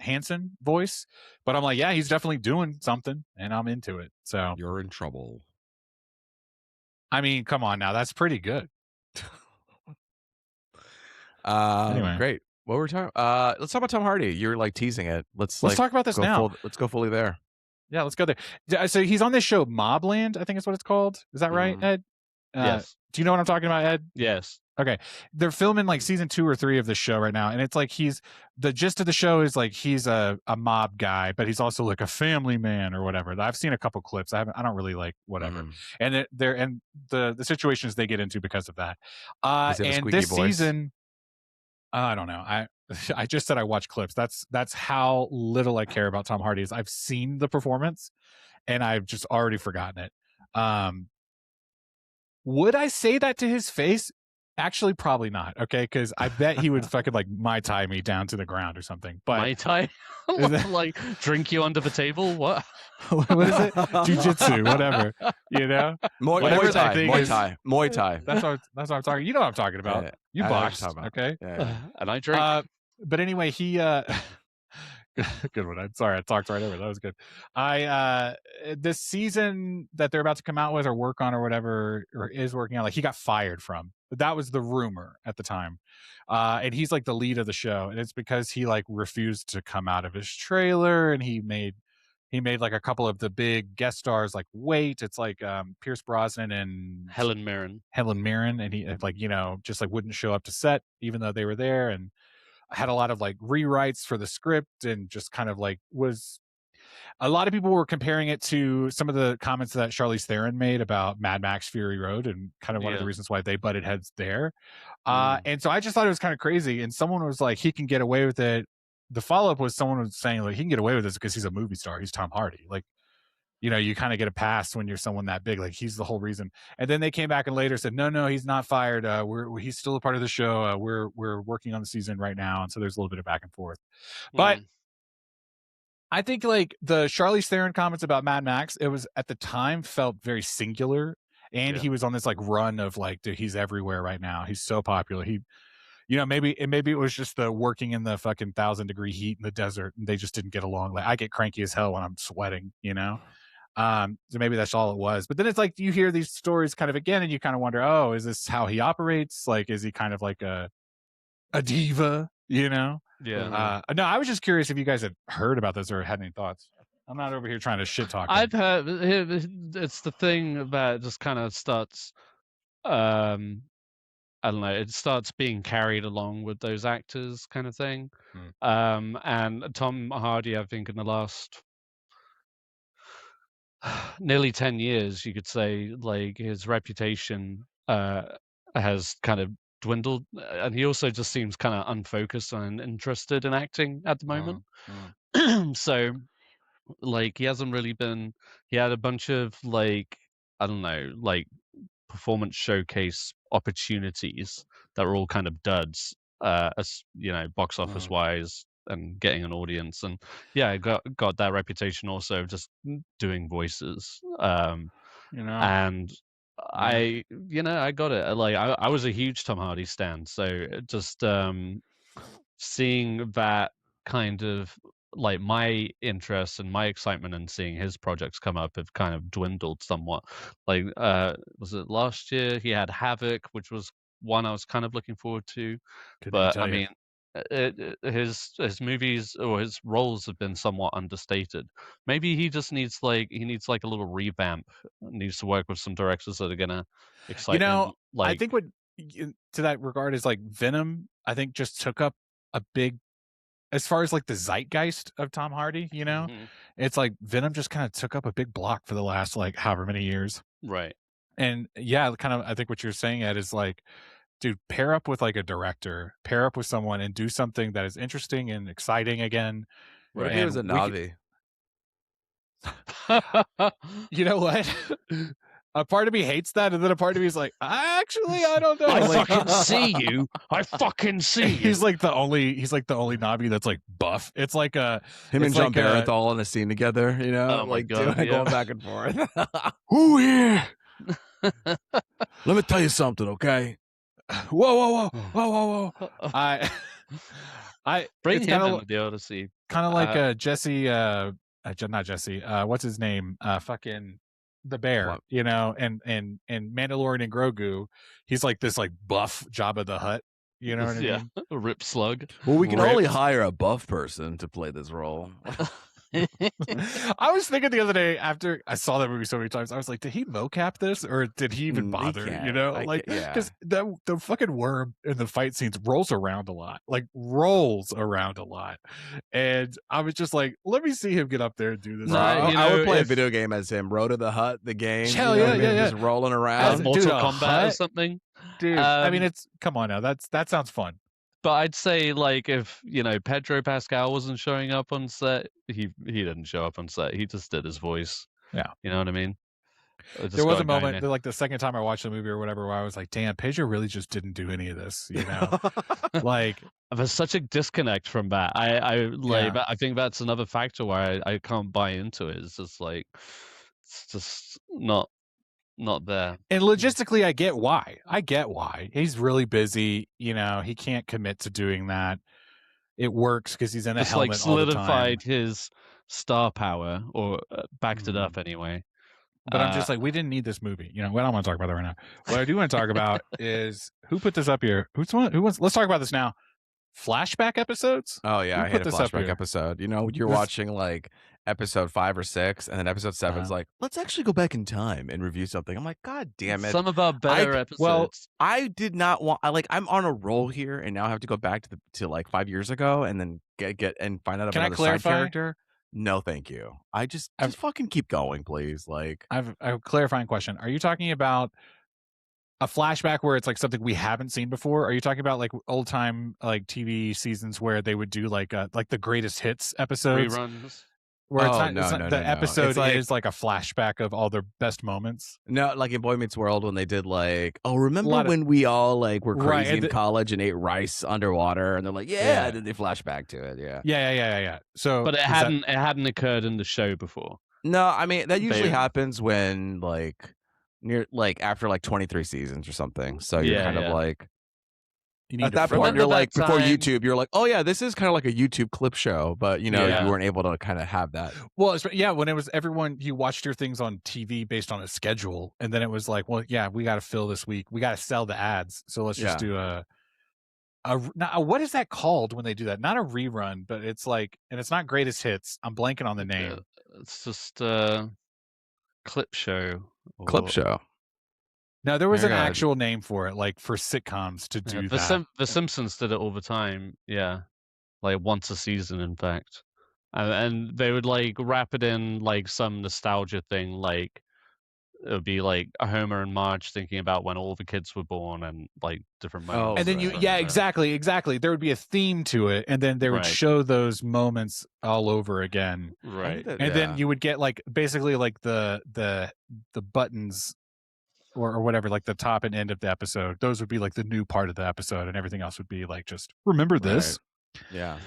Hansen voice, but I'm like, yeah, he's definitely doing something, and I'm into it. So you're in trouble. I mean, come on now, that's pretty good. Anyway, great. What were we talking? Let's talk about Tom Hardy. You're like teasing it. Let's talk about this now. Let's go fully there. Yeah, let's go there. So he's on this show, Mobland, I think is what it's called. Is that right, Ed? Yes. Do you know what I'm talking about, Ed? Yes. Okay. They're filming like season 2 or 3 of the show right now. And it's like the gist of the show is like he's a mob guy, but he's also like a family man or whatever. I've seen a couple clips. I don't really like whatever. And the situations they get into because of that. And this season, I don't know. I just said I watch clips. That's how little I care about Tom Hardy is. I've seen the performance and I've just already forgotten it. Would I say that to his face? Actually, probably not. Okay, because I bet he would fucking like Mai Tai me down to the ground or something. But Mai Tai, like drink you under the table. What? What is it? Jiu-jitsu, whatever. You know, Muay Thai. That's what I'm talking. You know what I'm talking about. Yeah, you boxed, okay? Yeah. And I drink. But anyway, he. Good one. I'm sorry, I talked right over it. That was good. This season that they're about to come out with or work on or whatever, or is working on, like he got fired from. That was the rumor at the time. And he's like the lead of the show, and it's because he like refused to come out of his trailer, and he made like a couple of the big guest stars like wait. It's like Pierce Brosnan and Helen Mirren, and he like, you know, just like wouldn't show up to set even though they were there, and had a lot of like rewrites for the script, and just kind of like was a lot of people were comparing it to some of the comments that Charlize Theron made about Mad Max Fury Road, and kind of one of the reasons why they butted heads there. And so I just thought it was kind of crazy. And someone was like, he can get away with it. The follow-up was someone was saying like, he can get away with this because he's a movie star. He's Tom Hardy. Like, you know, you kind of get a pass when you're someone that big. Like, he's the whole reason. And then they came back and later said, no, he's not fired. He's still a part of the show. We're working on the season right now. And so there's a little bit of back and forth. But I think like the Charlize Theron comments about Mad Max, it was at the time felt very singular. And he was on this like run of like, dude, he's everywhere right now. He's so popular. He, you know, maybe it was just the working in the fucking 1,000-degree heat in the desert, and they just didn't get along. Like, I get cranky as hell when I'm sweating, you know? So maybe that's all it was. But then it's like you hear these stories kind of again, and you kind of wonder, oh, is this how he operates? Like, is he kind of like a a diva, Yeah. No, I was just curious if you guys had heard about this or had any thoughts. I'm not over here trying to shit talk. I've heard it's the thing that just kind of starts. I don't know. It starts being carried along with those actors, kind of thing. And Tom Hardy, I think, in the last nearly 10 years, you could say, like his reputation has kind of dwindled, and he also just seems kind of unfocused and uninterested in acting at the moment. So, like, he hasn't really been. He had a bunch of like, I don't know, like performance showcase opportunities that were all kind of duds, as you know, box office wise and getting an audience. And yeah, got that reputation also of just doing voices. And I got it. Like I was a huge Tom Hardy stan, so just seeing that kind of like my interest and my excitement in seeing his projects come up have kind of dwindled somewhat. Like was it last year he had Havoc, which was one I was kind of looking forward to. But I mean, his movies or his roles have been somewhat understated. Maybe he just needs like a little revamp. Needs to work with some directors that are gonna excite him. Like, I think what to that regard is like Venom. I think just took up a big, as far as like the zeitgeist of Tom Hardy. It's like Venom just kind of took up a big block for the last like however many years. Right. And yeah, kind of I think what you're saying, Ed, is like, dude, pair up with like a director, pair up with someone and do something that is interesting and exciting again. What if he was a Navi? You know what? A part of me hates that, and then a part of me is like, actually, I don't know. I fucking see you. I fucking see you. He's like the only Navi that's like buff. It's like him and John Barathol in a scene together, you know, oh like God, going back and forth. Ooh yeah. Let me tell you something, okay? Whoa. I bring him in with the Odyssey. Kind of like Jesse, not Jesse. What's his name? Fucking the bear, what? You know, and Mandalorian and Grogu. He's like this like buff Jabba the Hutt. You know what I mean? A rip slug. Well, we can only hire a buff person to play this role. I was thinking the other day after I saw that movie so many times, I was like, did he mocap this or did he even bother? You know, like because the fucking worm in the fight scenes rolls around a lot, and I was just like, let me see him get up there and do this. No, I would play a video game as him, Road to the Hut, the game. Hell yeah, just rolling around, Mortal Kombat or something. Dude, I mean, it's come on now, that sounds fun. But I'd say, like, if, you know, Pedro Pascal wasn't showing up on set, he didn't show up on set. He just did his voice. Yeah. You know what I mean? There was a moment, like the second time I watched the movie or whatever, where I was like, damn, Pedro really just didn't do any of this, you know? Like, there's such a disconnect from that. I think that's another factor why I can't buy into it. It's just like, it's just not there. And logistically, I get why. He's really busy. You know, he can't commit to doing that. It works because he's in a helmet like solidified all the time. His star power, or backed it up anyway. But I'm just like, we didn't need this movie. You know, I don't want to talk about that right now. What I do want to talk about is who put this up here. Who wants? Let's talk about this now. Flashback episodes. Oh yeah, I hate a flashback episode. You know, you're watching like episode 5 or 6, and then episode 7 is like, let's actually go back in time and review something. I'm like, God damn it! Some of our better episodes. Well, I did not want. I'm on a roll here, and now I have to go back to like 5 years ago, and then get and find out about another side character. No, thank you. Just fucking keep going, please. Like, I have a clarifying question. Are you talking about a flashback where it's like something we haven't seen before? Are you talking about like old time like TV seasons where they would do like the greatest hits episodes? Reruns. Where the episode is like a flashback of all their best moments. No, like in Boy Meets World when they did like, remember when we all like were crazy in college and ate rice underwater, and they're like, and then they flash back to it. Yeah. So, but it hadn't occurred in the show before. No, I mean that usually happens when after like 23 seasons or something. So you're kind of like. At that point, you're like, before YouTube, you're like, oh yeah, this is kind of like a YouTube clip show, but you know, you weren't able to kind of have that. Well, when it was everyone, you watched your things on TV based on a schedule, and then it was like, well, yeah, we got to fill this week, we got to sell the ads, so let's just do a what is that called when they do that? Not a rerun, but it's like, and it's not Greatest Hits. I'm blanking on the name. It's just clip show. Clip show. No, there was an actual name for it, like for sitcoms to do that. The Simpsons did it all the time. Yeah, like once a season, in fact, and they would like wrap it in like some nostalgia thing, like it would be like Homer and Marge thinking about when all the kids were born and like different moments. And then exactly. There would be a theme to it, and then they would show those moments all over again. Right. And then you would get like basically like the buttons or whatever, like the top and end of the episode. Those would be like the new part of the episode, and everything else would be like just remember this. Right. Yeah.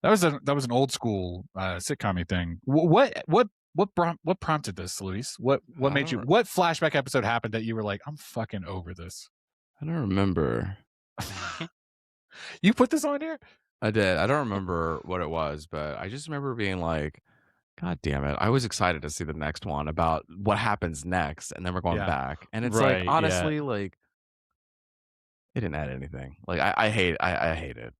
That was an old school sitcom-y thing. What prompted this, Luis? What made you? What flashback episode happened that you were like, I'm fucking over this? I don't remember. You put this on here? I did. I don't remember what it was, but I just remember being like, God damn it. I was excited to see the next one about what happens next, and then we're going back. And it's like, honestly, like, it didn't add anything. Like, I hate it.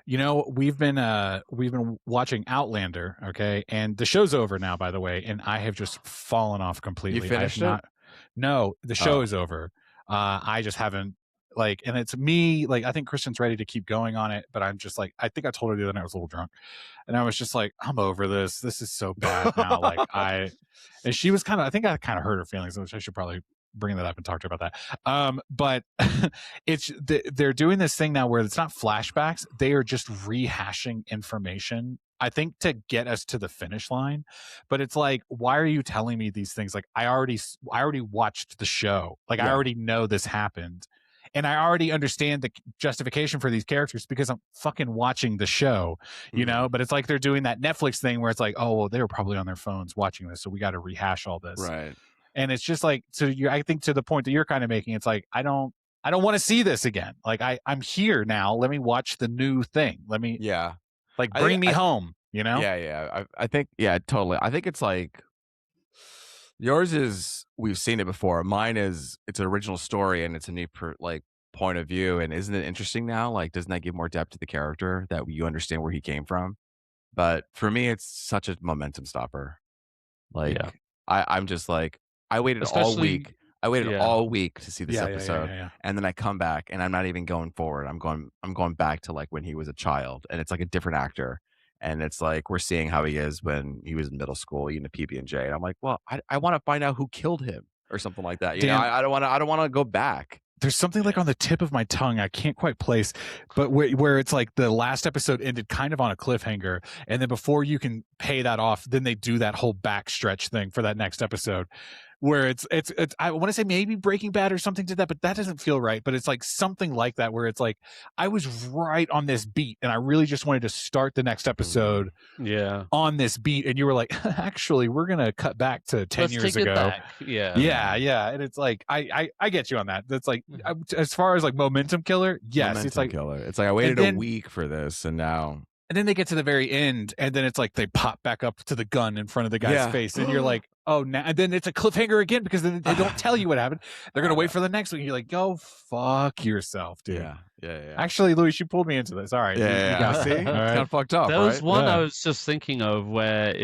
You know, we've been watching Outlander, okay, and the show's over now, by the way, and I have just fallen off completely. You finished it? No, the show is over. I just haven't, like, and it's me, like, I think Kristen's ready to keep going on it, but I'm just like, I think I told her the other night I was a little drunk, and I was just like, I'm over this. This is so bad now. And she was I think I kind of hurt her feelings, which I should probably bring that up and talk to her about that. But they're doing this thing now where it's not flashbacks. They are just rehashing information, I think, to get us to the finish line. But it's like, why are you telling me these things? Like, I already watched the show. Like, I already know this happened. And I already understand the justification for these characters because I'm fucking watching the show, you know? But it's like they're doing that Netflix thing where it's like, oh, well, they were probably on their phones watching this, so we got to rehash all this. Right. And it's just like, so I think to the point that you're kind of making, it's like, I don't want to see this again. Like, I'm here now. Let me watch the new thing. Let me, like, bring me home, you know? Yeah. I think, totally. I think it's like, yours is, we've seen it before. Mine is, it's an original story and it's a new point of view. And isn't it interesting now? Like, doesn't that give more depth to the character that you understand where he came from? But for me, it's such a momentum stopper. Like, I'm just like, I waited all week. I waited all week to see this episode, and then I come back, and I'm not even going forward. I'm going back to like when he was a child, and it's like a different actor, and it's like we're seeing how he is when he was in middle school eating a PB&J, and I'm like, well, I want to find out who killed him or something like that. You know, I don't want to go back. There's something like on the tip of my tongue I can't quite place, but where it's like the last episode ended kind of on a cliffhanger, and then before you can pay that off, then they do that whole backstretch thing for that next episode, where it's I want to say maybe Breaking Bad or something did that, but that doesn't feel right. But it's like something like that, where it's like I was right on this beat, and I really just wanted to start the next episode on this beat, and you were like, actually, we're gonna cut back to 10 years ago. Yeah, and it's like I get you on that. That's like, as far as like momentum killer, yes, it's like killer. It's like I waited a week for this, and now. And then they get to the very end, and then it's like they pop back up to the gun in front of the guy's face, and you're like, oh, now, and then it's a cliffhanger again because then they don't tell you what happened. They're gonna wait for the next one. You're like, go fuck yourself, dude. Yeah. Actually, Luis, you pulled me into this. All right, you gotta see. It's kind of fucked up. There was one I was just thinking of where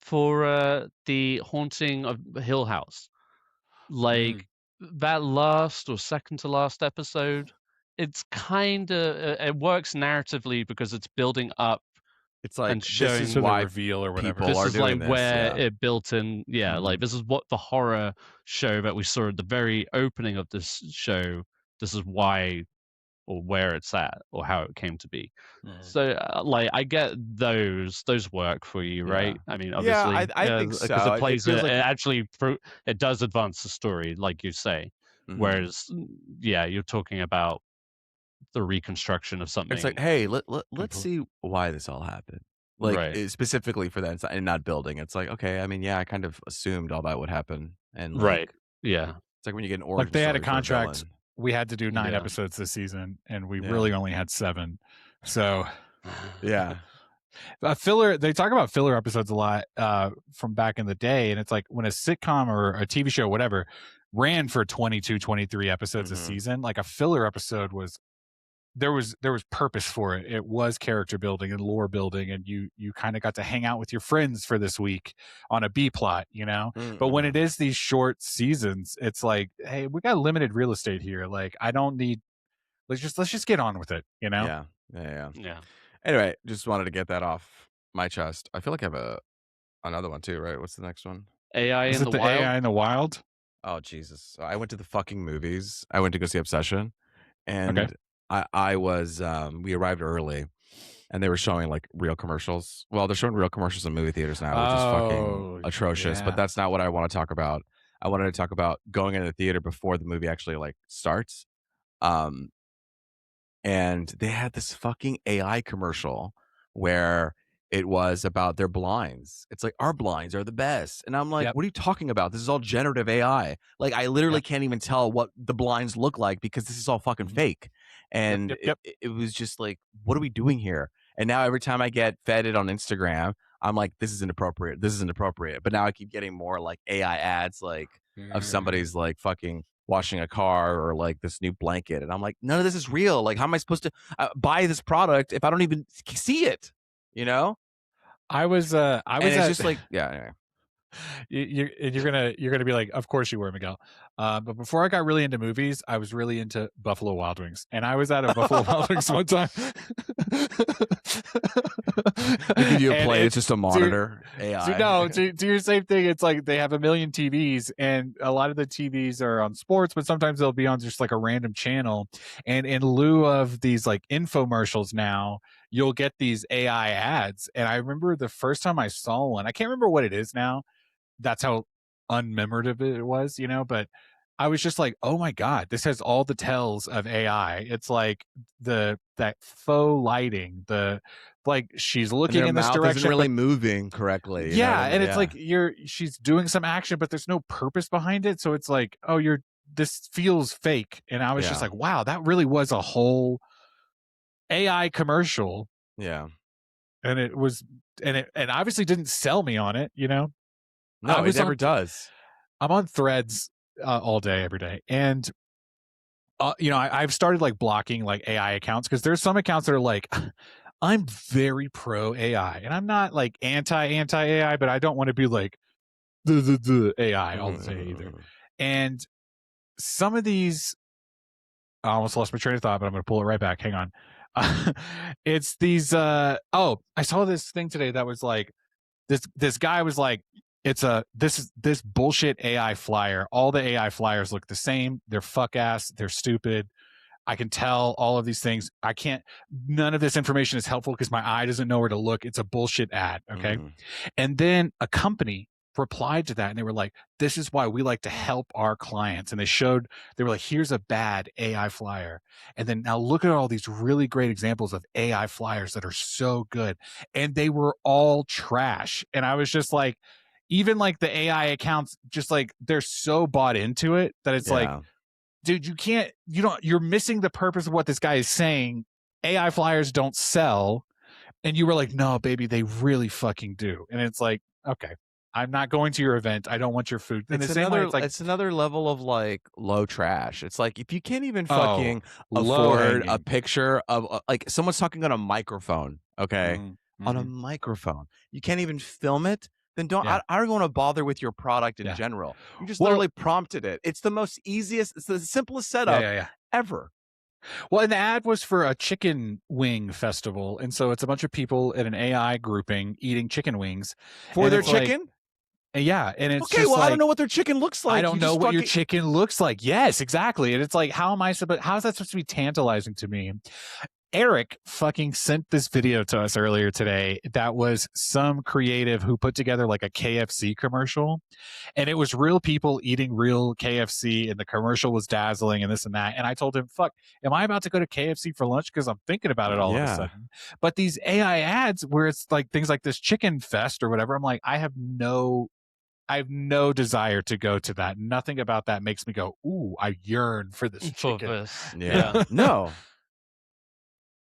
for the Haunting of Hill House, like that last or second to last episode. It's kind of it works narratively because it's building up. It's like and showing this is why reveal or whatever. This is like where it built in. Like this is what the horror show that we saw at the very opening of this show. This is why or where it's at or how it came to be. So like I get those work for you, right? I mean, obviously, I think so. Because it plays it actually it does advance the story, like you say. Whereas, you're talking about the reconstruction of something. It's like, hey, let's see why this all happened. Like specifically for that and not building. It's like, okay, I mean, I kind of assumed all that would happen. And it's like when you get an origin. Like they had a contract. We had to do 9 episodes this season, and we really only had 7. So filler. They talk about filler episodes a lot from back in the day, and it's like when a sitcom or a TV show, whatever, ran for 22, 23 episodes a season. Like a filler episode was there was purpose for it. It was character building and lore building, and you kind of got to hang out with your friends for this week on a B plot, you know. But when it is these short seasons, it's like, hey, we got limited real estate here. Like, I don't need. Let's just get on with it, you know. Yeah. Anyway, just wanted to get that off my chest. I feel like I have another one too, right? What's the next one? AI Is in it the the wild. AI in the wild? Oh Jesus! So I went to the fucking movies. I went to go see Obsession, and Okay. I was we arrived early, and they were showing like real commercials. Well, they're showing real commercials in movie theaters now, which is fucking atrocious. yeah. But that's not what I want to talk about. I wanted to talk about going into the theater before the movie actually like starts. And they had this fucking AI commercial where it was about their blinds. It's like, our blinds are the best. And I'm like, Yep. what are you talking about? This is all generative AI. Like, I literally can't even tell what the blinds look like because this is all fucking fake. And Yep. it was just like, what are we doing here? And now every time I get fed it on Instagram, I'm like, this is inappropriate. This is inappropriate. But now I keep getting more like AI ads, like of somebody's like fucking washing a car or like this new blanket, and I'm like, none of this is real. Like, how am I supposed to buy this product if I don't even see it? You know? I was it's just like, yeah. Anyway. You're gonna be like, of course you were, Miguel. But before I got really into movies, I was really into Buffalo Wild Wings, and I was at a Buffalo Wild Wings one time. They give you a plate; it's just a monitor. AI. Do your same thing. It's like they have a million TVs, and a lot of the TVs are on sports, but sometimes they'll be on just like a random channel. And in lieu of these like infomercials now, you'll get these AI ads. And I remember the first time I saw one, I can't remember what it is now. That's how unmemorative it was, you know, but I was just like, oh my God, this has all the tells of AI. It's like that faux lighting, the like she's looking in this direction, isn't really moving correctly. You know what I mean? It's like she's doing some action, but there's no purpose behind it. So it's like, oh, this feels fake. And I was just like, wow, that really was a whole AI commercial. Yeah. And it was, and obviously didn't sell me on it, you know? No, it never does. I'm on Threads all day, every day. And, you know, I've started like blocking like AI accounts because there's some accounts that are like, I'm very pro AI. And I'm not like anti AI, but I don't want to be like the AI all the time either. And some of these, I almost lost my train of thought, but I'm going to pull it right back. Hang on. It's these, I saw this thing today that was like, this guy was like, this bullshit AI flyer. All the AI flyers look the same. They're fuck ass. They're stupid. I can tell all of these things. None of this information is helpful because my eye doesn't know where to look. It's a bullshit ad. Okay. And then a company replied to that and they were like, this is why we like to help our clients. And they were like, here's a bad AI flyer. And then now look at all these really great examples of AI flyers that are so good. And they were all trash. And I was just like, even like the AI accounts, just like they're so bought into it that it's like, dude, you're missing the purpose of what this guy is saying. AI flyers don't sell. And you were like, no, baby, they really fucking do. And it's like, okay, I'm not going to your event. I don't want your food. And it's another level of like low trash. It's like, if you can't even fucking afford a picture of like someone's talking on a microphone, okay, on a microphone, you can't even film it. Then I don't want to bother with your product in general. You just literally prompted it. It's the it's the simplest setup ever. Well, and the ad was for a chicken wing festival. And so it's a bunch of people in an AI grouping eating chicken wings. For their chicken? Yeah. And it's okay, well, I don't know what their chicken looks like. I don't know what your chicken looks like. Yes, exactly. And it's like, how is that supposed to be tantalizing to me? Eric fucking sent this video to us earlier today that was some creative who put together like a KFC commercial, and it was real people eating real KFC, and the commercial was dazzling and this and that. And I told him, fuck, am I about to go to KFC for lunch? Because I'm thinking about it all of a sudden. But these AI ads where it's like things like this chicken fest or whatever, I'm like, I have no desire to go to that. Nothing about that makes me go, ooh, I yearn for this chicken. Yeah. No.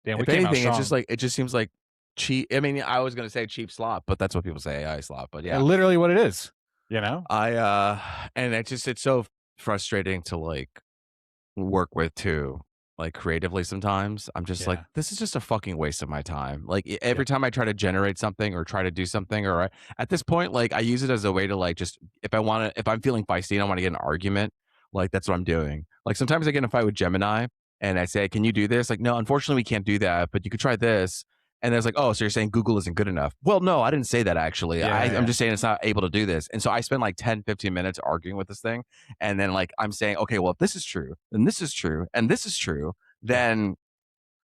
Damn, if anything, it just seems like cheap. I mean, I was gonna say cheap slop, but that's what people say, AI slop. But yeah, literally what it is. You know, and it's so frustrating to like work with too, like creatively sometimes. I'm just like, this is just a fucking waste of my time. Like every time I try to generate something or try to do something, or at this point, like I use it as a way to like just if I'm feeling feisty and I want to get an argument, like that's what I'm doing. Like sometimes I get in a fight with Gemini and I say, can you do this? Like, no, unfortunately we can't do that, but you could try this. And then it's like, oh, so you're saying Google isn't good enough. Well, no, I didn't say that actually. I'm just saying it's not able to do this. And so I spend like 10, 15 minutes arguing with this thing. And then like I'm saying, okay, well, if this is true, and this is true, and this is true, then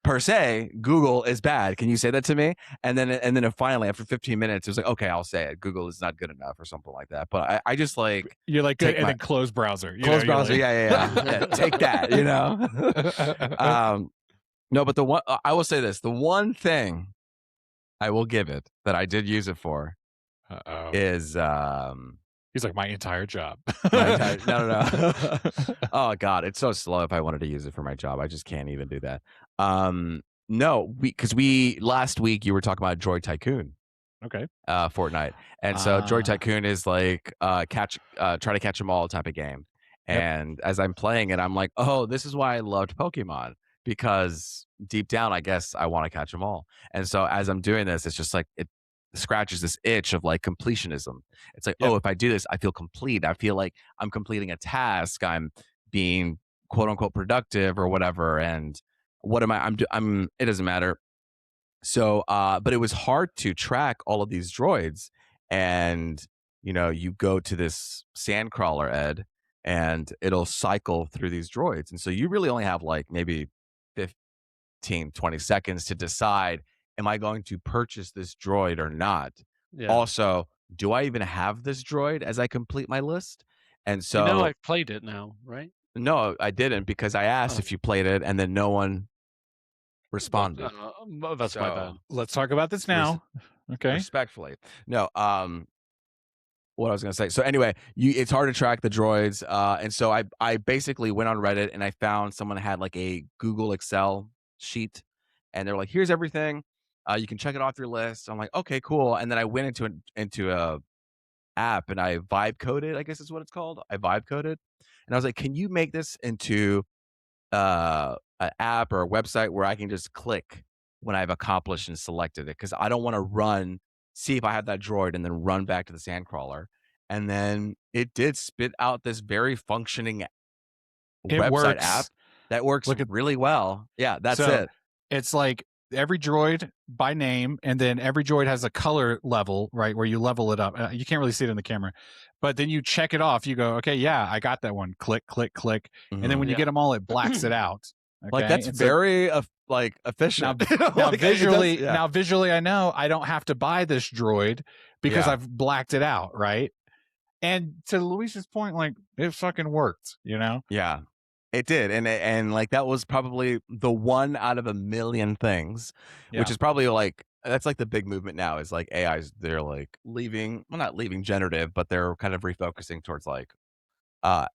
per se, Google is bad. Can you say that to me? And then finally, after 15 minutes, it was like, okay, I'll say it. Google is not good enough or something like that. But I just like you're like good, and then close browser. Close browser, like... yeah. Take that, you know. No, but the one I will say this: the one thing I will give it that I did use it for is he's like my entire job. No. Oh God, it's so slow. If I wanted to use it for my job, I just can't even do that. No, because we last week you were talking about Droid Tycoon. Okay. Fortnite, and so Droid Tycoon is like try to catch them all type of game. And as I'm playing it, I'm like, oh, this is why I loved Pokemon. Because deep down, I guess I want to catch them all. And so as I'm doing this, it's just like it scratches this itch of like completionism. It's like, oh, if I do this, I feel complete. I feel like I'm completing a task. I'm being quote unquote productive or whatever. And what am I? It doesn't matter. So, but it was hard to track all of these droids. And, you know, you go to this sandcrawler, Ed, and it'll cycle through these droids. And so you really only have like maybe 15, 20 seconds to decide, am I going to purchase this droid or not? Yeah. Also, do I even have this droid as I complete my list? And so, you know, I've played it now, right? No, I didn't, because I asked if you played it and then no one responded. That's my bad. Let's talk about this now. Okay. Respectfully. No, what I was going to say. So anyway, it's hard to track the droids. And so I basically went on Reddit and I found someone had like a Google Excel sheet and they're like, here's everything. You can check it off your list. I'm like, okay, cool. And then I went into a app and I vibe coded, I guess is what it's called. I vibe coded. And I was like, can you make this into an app or a website where I can just click when I've accomplished and selected it? Because I don't want to see if I have that droid and then run back to the sandcrawler. And then it did spit out this very functioning website app that works really well. Yeah, that's it. It's like every droid by name, and then every droid has a color level, right, where you level it up. You can't really see it in the camera, but then you check it off. You go, okay, yeah, I got that one. Click, click, click. And then when you get them all, it blacks it out. Okay? Like that's very efficient. Now visually, I know I don't have to buy this droid because I've blacked it out, right? And to Luis's point, like it fucking worked, you know? Yeah, it did, and like that was probably the one out of a million things, which is probably like that's like the big movement now is like AIs. They're like not leaving generative, but they're kind of refocusing towards like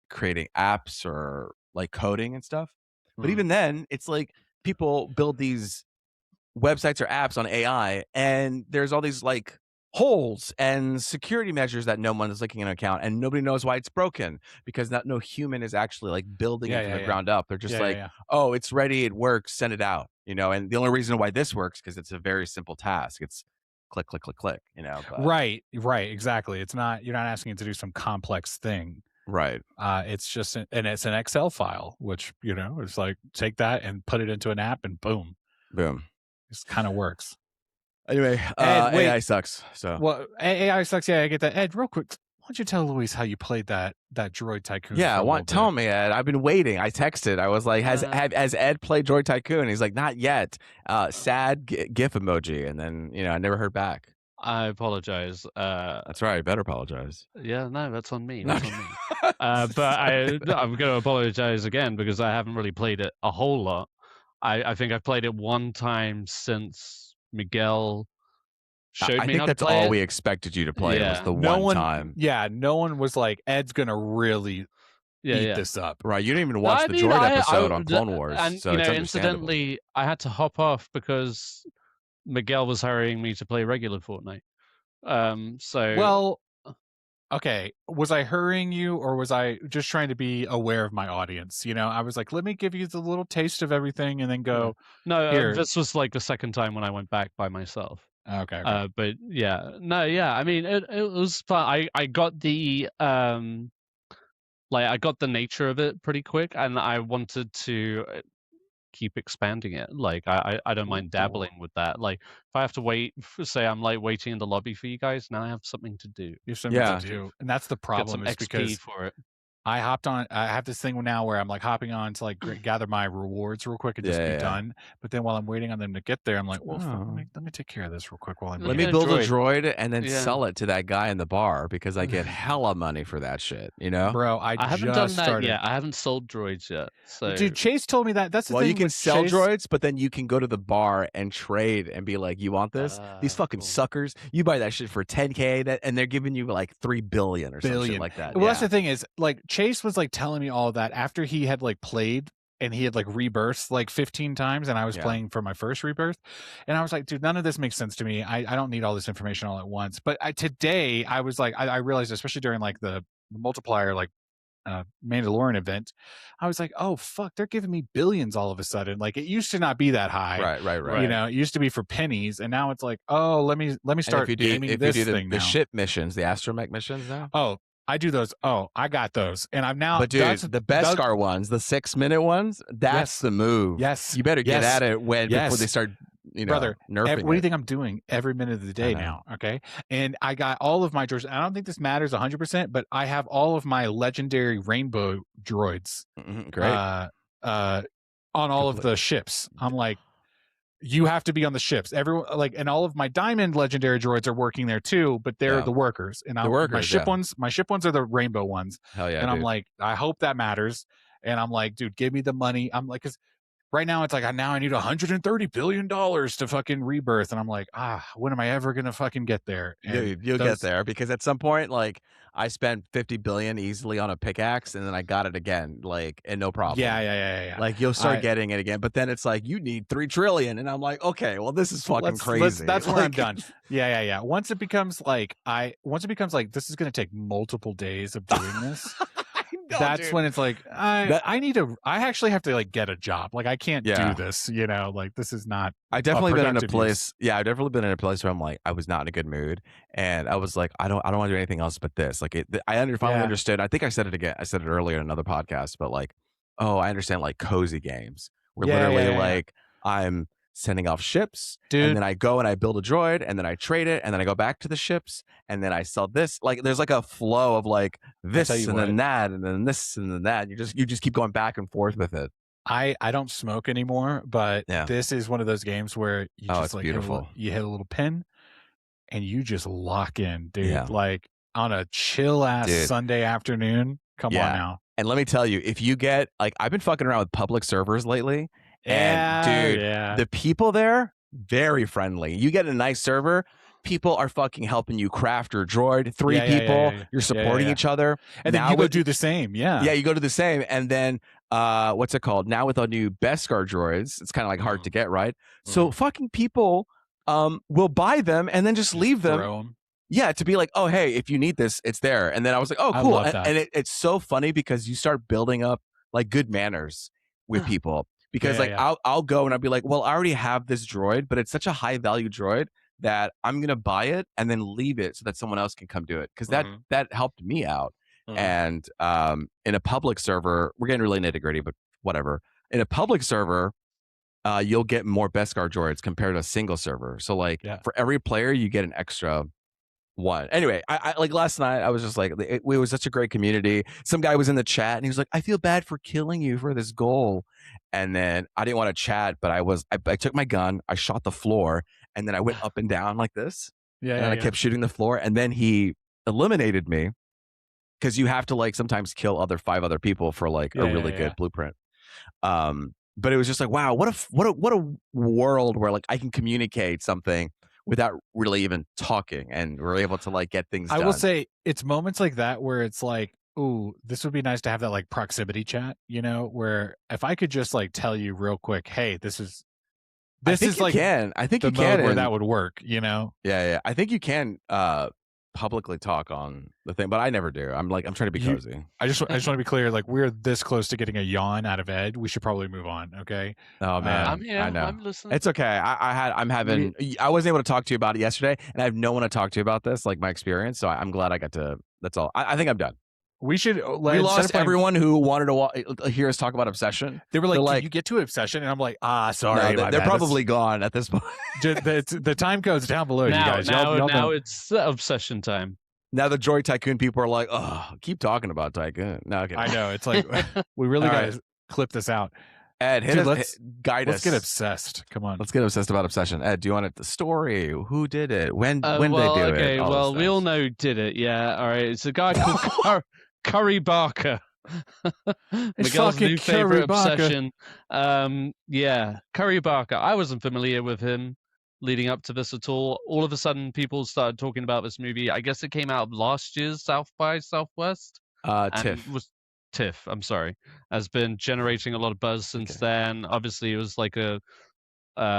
creating apps or like coding and stuff. But even then, it's like people build these websites or apps on AI, and there's all these like holes and security measures that no one is taking into account, and nobody knows why it's broken because no human is actually like building it from the ground up. They're just oh, it's ready, it works, send it out, you know. And the only reason why this works because it's a very simple task. It's click, click, click, click, you know. But... Right, exactly. You're not asking it to do some complex thing. Right. It's just it's an Excel file, which, you know, it's like take that and put it into an app and boom. It kind of works. Anyway, AI sucks. So well, AI sucks. Yeah, I get that. Ed, real quick, why don't you tell Luis how you played that Droid Tycoon? Yeah, tell me, Ed. I've been waiting. I texted. I was like, has Ed played Droid Tycoon? He's like, not yet. Sad GIF emoji, and then I never heard back. I apologize. That's right. I better apologize. Yeah, no, that's on me. That's on me. But I'm going to apologize again because I haven't really played it a whole lot. I think I've played it one time since Miguel showed me how to play it. I think that's all we expected you to play. It was the one time. Yeah, no one was like, Ed's going to really eat this up. Right. You didn't even watch the Droid episode on Clone Wars. And, so incidentally, I had to hop off because Miguel was hurrying me to play regular Fortnite. okay, was I hurrying you or was I just trying to be aware of my audience? You know, I was like, let me give you the little taste of everything and then go. No, here. this was like the second time when I went back by myself. Okay. But yeah, no, yeah. I mean, it was fun. I got the I got the nature of it pretty quick, and I wanted to keep expanding it. Like I don't mind dabbling with that. Like if I have to wait, say I'm like waiting in the lobby for you guys, now I have something to do. You have something to do, and that's the problem. Get some XP because for it. I hopped on. I have this thing now where I'm like hopping on to like gather my rewards real quick and just be done. But then while I'm waiting on them to get there, I'm like, well, let me take care of this real quick while I'm. Let me build a droid and then sell it to that guy in the bar because I get hella money for that shit. You know, bro. I haven't done that yet. I haven't sold droids yet. So, dude, Chase told me that. That's the thing. Well, you can sell droids, but then you can go to the bar and trade and be like, "You want this? These fucking suckers! You buy that shit for $10K, and they're giving you like $3 billion or something like that." Well, that's the thing is, like, Chase was like telling me all of that after he had like played and he had like rebirthed like 15 times and I was playing for my first rebirth and I was like, dude, none of this makes sense to me. I don't need all this information all at once. But today I was like, I realized, especially during like the multiplier like Mandalorian event, I was like, oh fuck, they're giving me billions all of a sudden. Like it used to not be that high. Right. You know, it used to be for pennies and now it's like, oh, let me start gaming this thing now. The ship missions, the astromech missions now. Oh, I do those. Oh, I got those. And I'm now. But dude, the Beskar ones, the 6-minute ones, that's the move. Yes. You better get at it before they start, brother, nerfing what do you think I'm doing every minute of the day now? Okay. And I got all of my droids. I don't think this matters 100%, but I have all of my legendary rainbow droids. Great. On all of the ships. I'm like, you have to be on the ships. Everyone and all of my diamond legendary droids are working there too, but they're the workers. And my ship ones are the rainbow ones. Hell yeah. And I'm like, I hope that matters. And I'm like, dude, give me the money. I'm like, because right now it's like now I need $130 billion to fucking rebirth. And I'm like, when am I ever gonna fucking get there? And you'll get there because at some point, like I spent $50 billion easily on a pickaxe and then I got it again, and no problem. Yeah. Like you'll start getting it again, but then it's like you need 3 trillion, and I'm like, okay, well this is fucking crazy. That's where I'm done. Yeah. Once it becomes like this is gonna take multiple days of doing this. That's when it's like I actually have to like get a job. Like I can't do this, like this is not. I've definitely been in a place. Yeah, I've definitely been in a place where I'm like, I was not in a good mood, and I was like, I don't want to do anything else but this. Like I finally understood. I think I said it again. I said it earlier in another podcast, but like, oh, I understand like cozy games. Where literally like I'm sending off ships, dude, and then I go and I build a droid, and then I trade it, and then I go back to the ships, and then I sell this. Like there's like a flow of like this and then that, and then this and then that. You just keep going back and forth with it. I don't smoke anymore, but this is one of those games where you just like beautiful. You hit a little pin, and you just lock in, dude. Yeah. Like on a chill ass Sunday afternoon. Come on now. And let me tell you, if you get like, I've been fucking around with public servers lately. And dude, the people there, very friendly. You get a nice server, people are fucking helping you craft your droid. 3 people, you're supporting each other. And then you go do the same. Yeah, you go do the same. And then what's it called? Now with our new Beskar droids, it's kind of like hard to get, right? So fucking people will buy them and then just leave them. Yeah, to be like, oh, hey, if you need this, it's there. And then I was like, oh, cool. And it's so funny because you start building up like good manners with people. Because I'll go and I'll be like, well, I already have this droid, but it's such a high value droid that I'm going to buy it and then leave it so that someone else can come do it. Because that helped me out. And in a public server, we're getting really nitty gritty, but whatever. In a public server, you'll get more Beskar droids compared to a single server. So like for every player, you get an extra one. Anyway, I like last night, I was just like, it was such a great community. Some guy was in the chat and he was like, I feel bad for killing you for this goal. And then I didn't want to chat, but I took my gun, I shot the floor, and then I went up and down like this. And I kept shooting the floor. And then he eliminated me because you have to like sometimes kill 5 other people for like a really good blueprint. But it was just like, wow, what a world where like I can communicate something without really even talking, and we're able to like get things done. I will say it's moments like that where it's like, ooh, this would be nice to have that like proximity chat, where if I could just like tell you real quick, hey, this is like I think you can where that would work, Yeah. I think you can publicly talk on the thing, but I never do. I'm trying to be cozy. I just want to be clear. Like, we're this close to getting a yawn out of Ed. We should probably move on. Okay. Oh man, I'm here. I know. I'm listening. It's okay. I wasn't able to talk to you about it yesterday, and I have no one to talk to you about this, like my experience. So I'm glad I got to. That's all. I think I'm done. We should. We lost everyone who wanted to hear us talk about Obsession. They were like, "Can you get to Obsession?" And I'm like, sorry. No, they're probably gone at this point. The time code's down below, you guys. Now it's Obsession time. Now the Droid Tycoon people are like, "Oh, keep talking about Tycoon." No, okay. I know. It's like we really got to clip this out. Ed, guide us. Let's get obsessed. Come on. Let's get obsessed about Obsession. Ed, do you want the story? Who did it? When did they do it? Okay, well, we all know who did it. Yeah, all right. It's a guy called Curry Barker. Miguel's new favorite obsession. Yeah, Curry Barker. I wasn't familiar with him leading up to this at all. All of a sudden, people started talking about this movie. I guess it came out last year's South by Southwest. TIFF, I'm sorry, has been generating a lot of buzz since then. Obviously, it was like a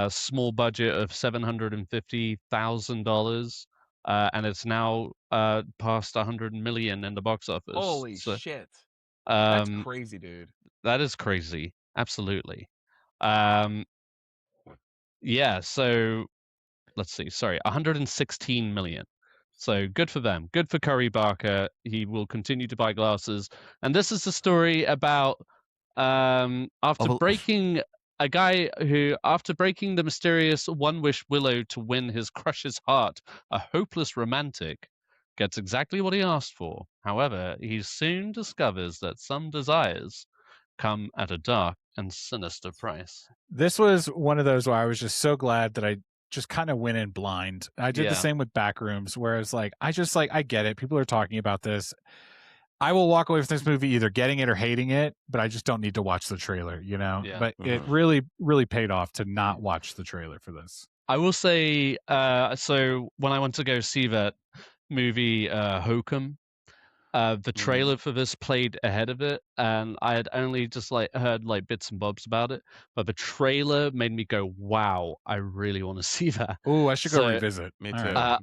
small budget of $750,000, and it's now past 100 million in the box office. Holy shit! That's crazy, dude. That is crazy. Absolutely. Yeah. So let's see. Sorry, 116 million. So good for them. Good for Curry Barker. He will continue to buy glasses. And this is a story about after breaking the mysterious one-wish willow to win his crush's heart, a hopeless romantic gets exactly what he asked for. However, he soon discovers that some desires come at a dark and sinister price. This was one of those where I was just so glad that I just kind of went in blind. I did the same with Backrooms, where it's like, I get it. People are talking about this. I will walk away from this movie either getting it or hating it, but I just don't need to watch the trailer, you know? Yeah. But it really, really paid off to not watch the trailer for this. I will say, so when I went to go see that movie, Hokum, the trailer for this played ahead of it, and I had only just heard bits and bobs about it, but the trailer made me go, "Wow, I really want to see that." Oh, I should go revisit. Me too. I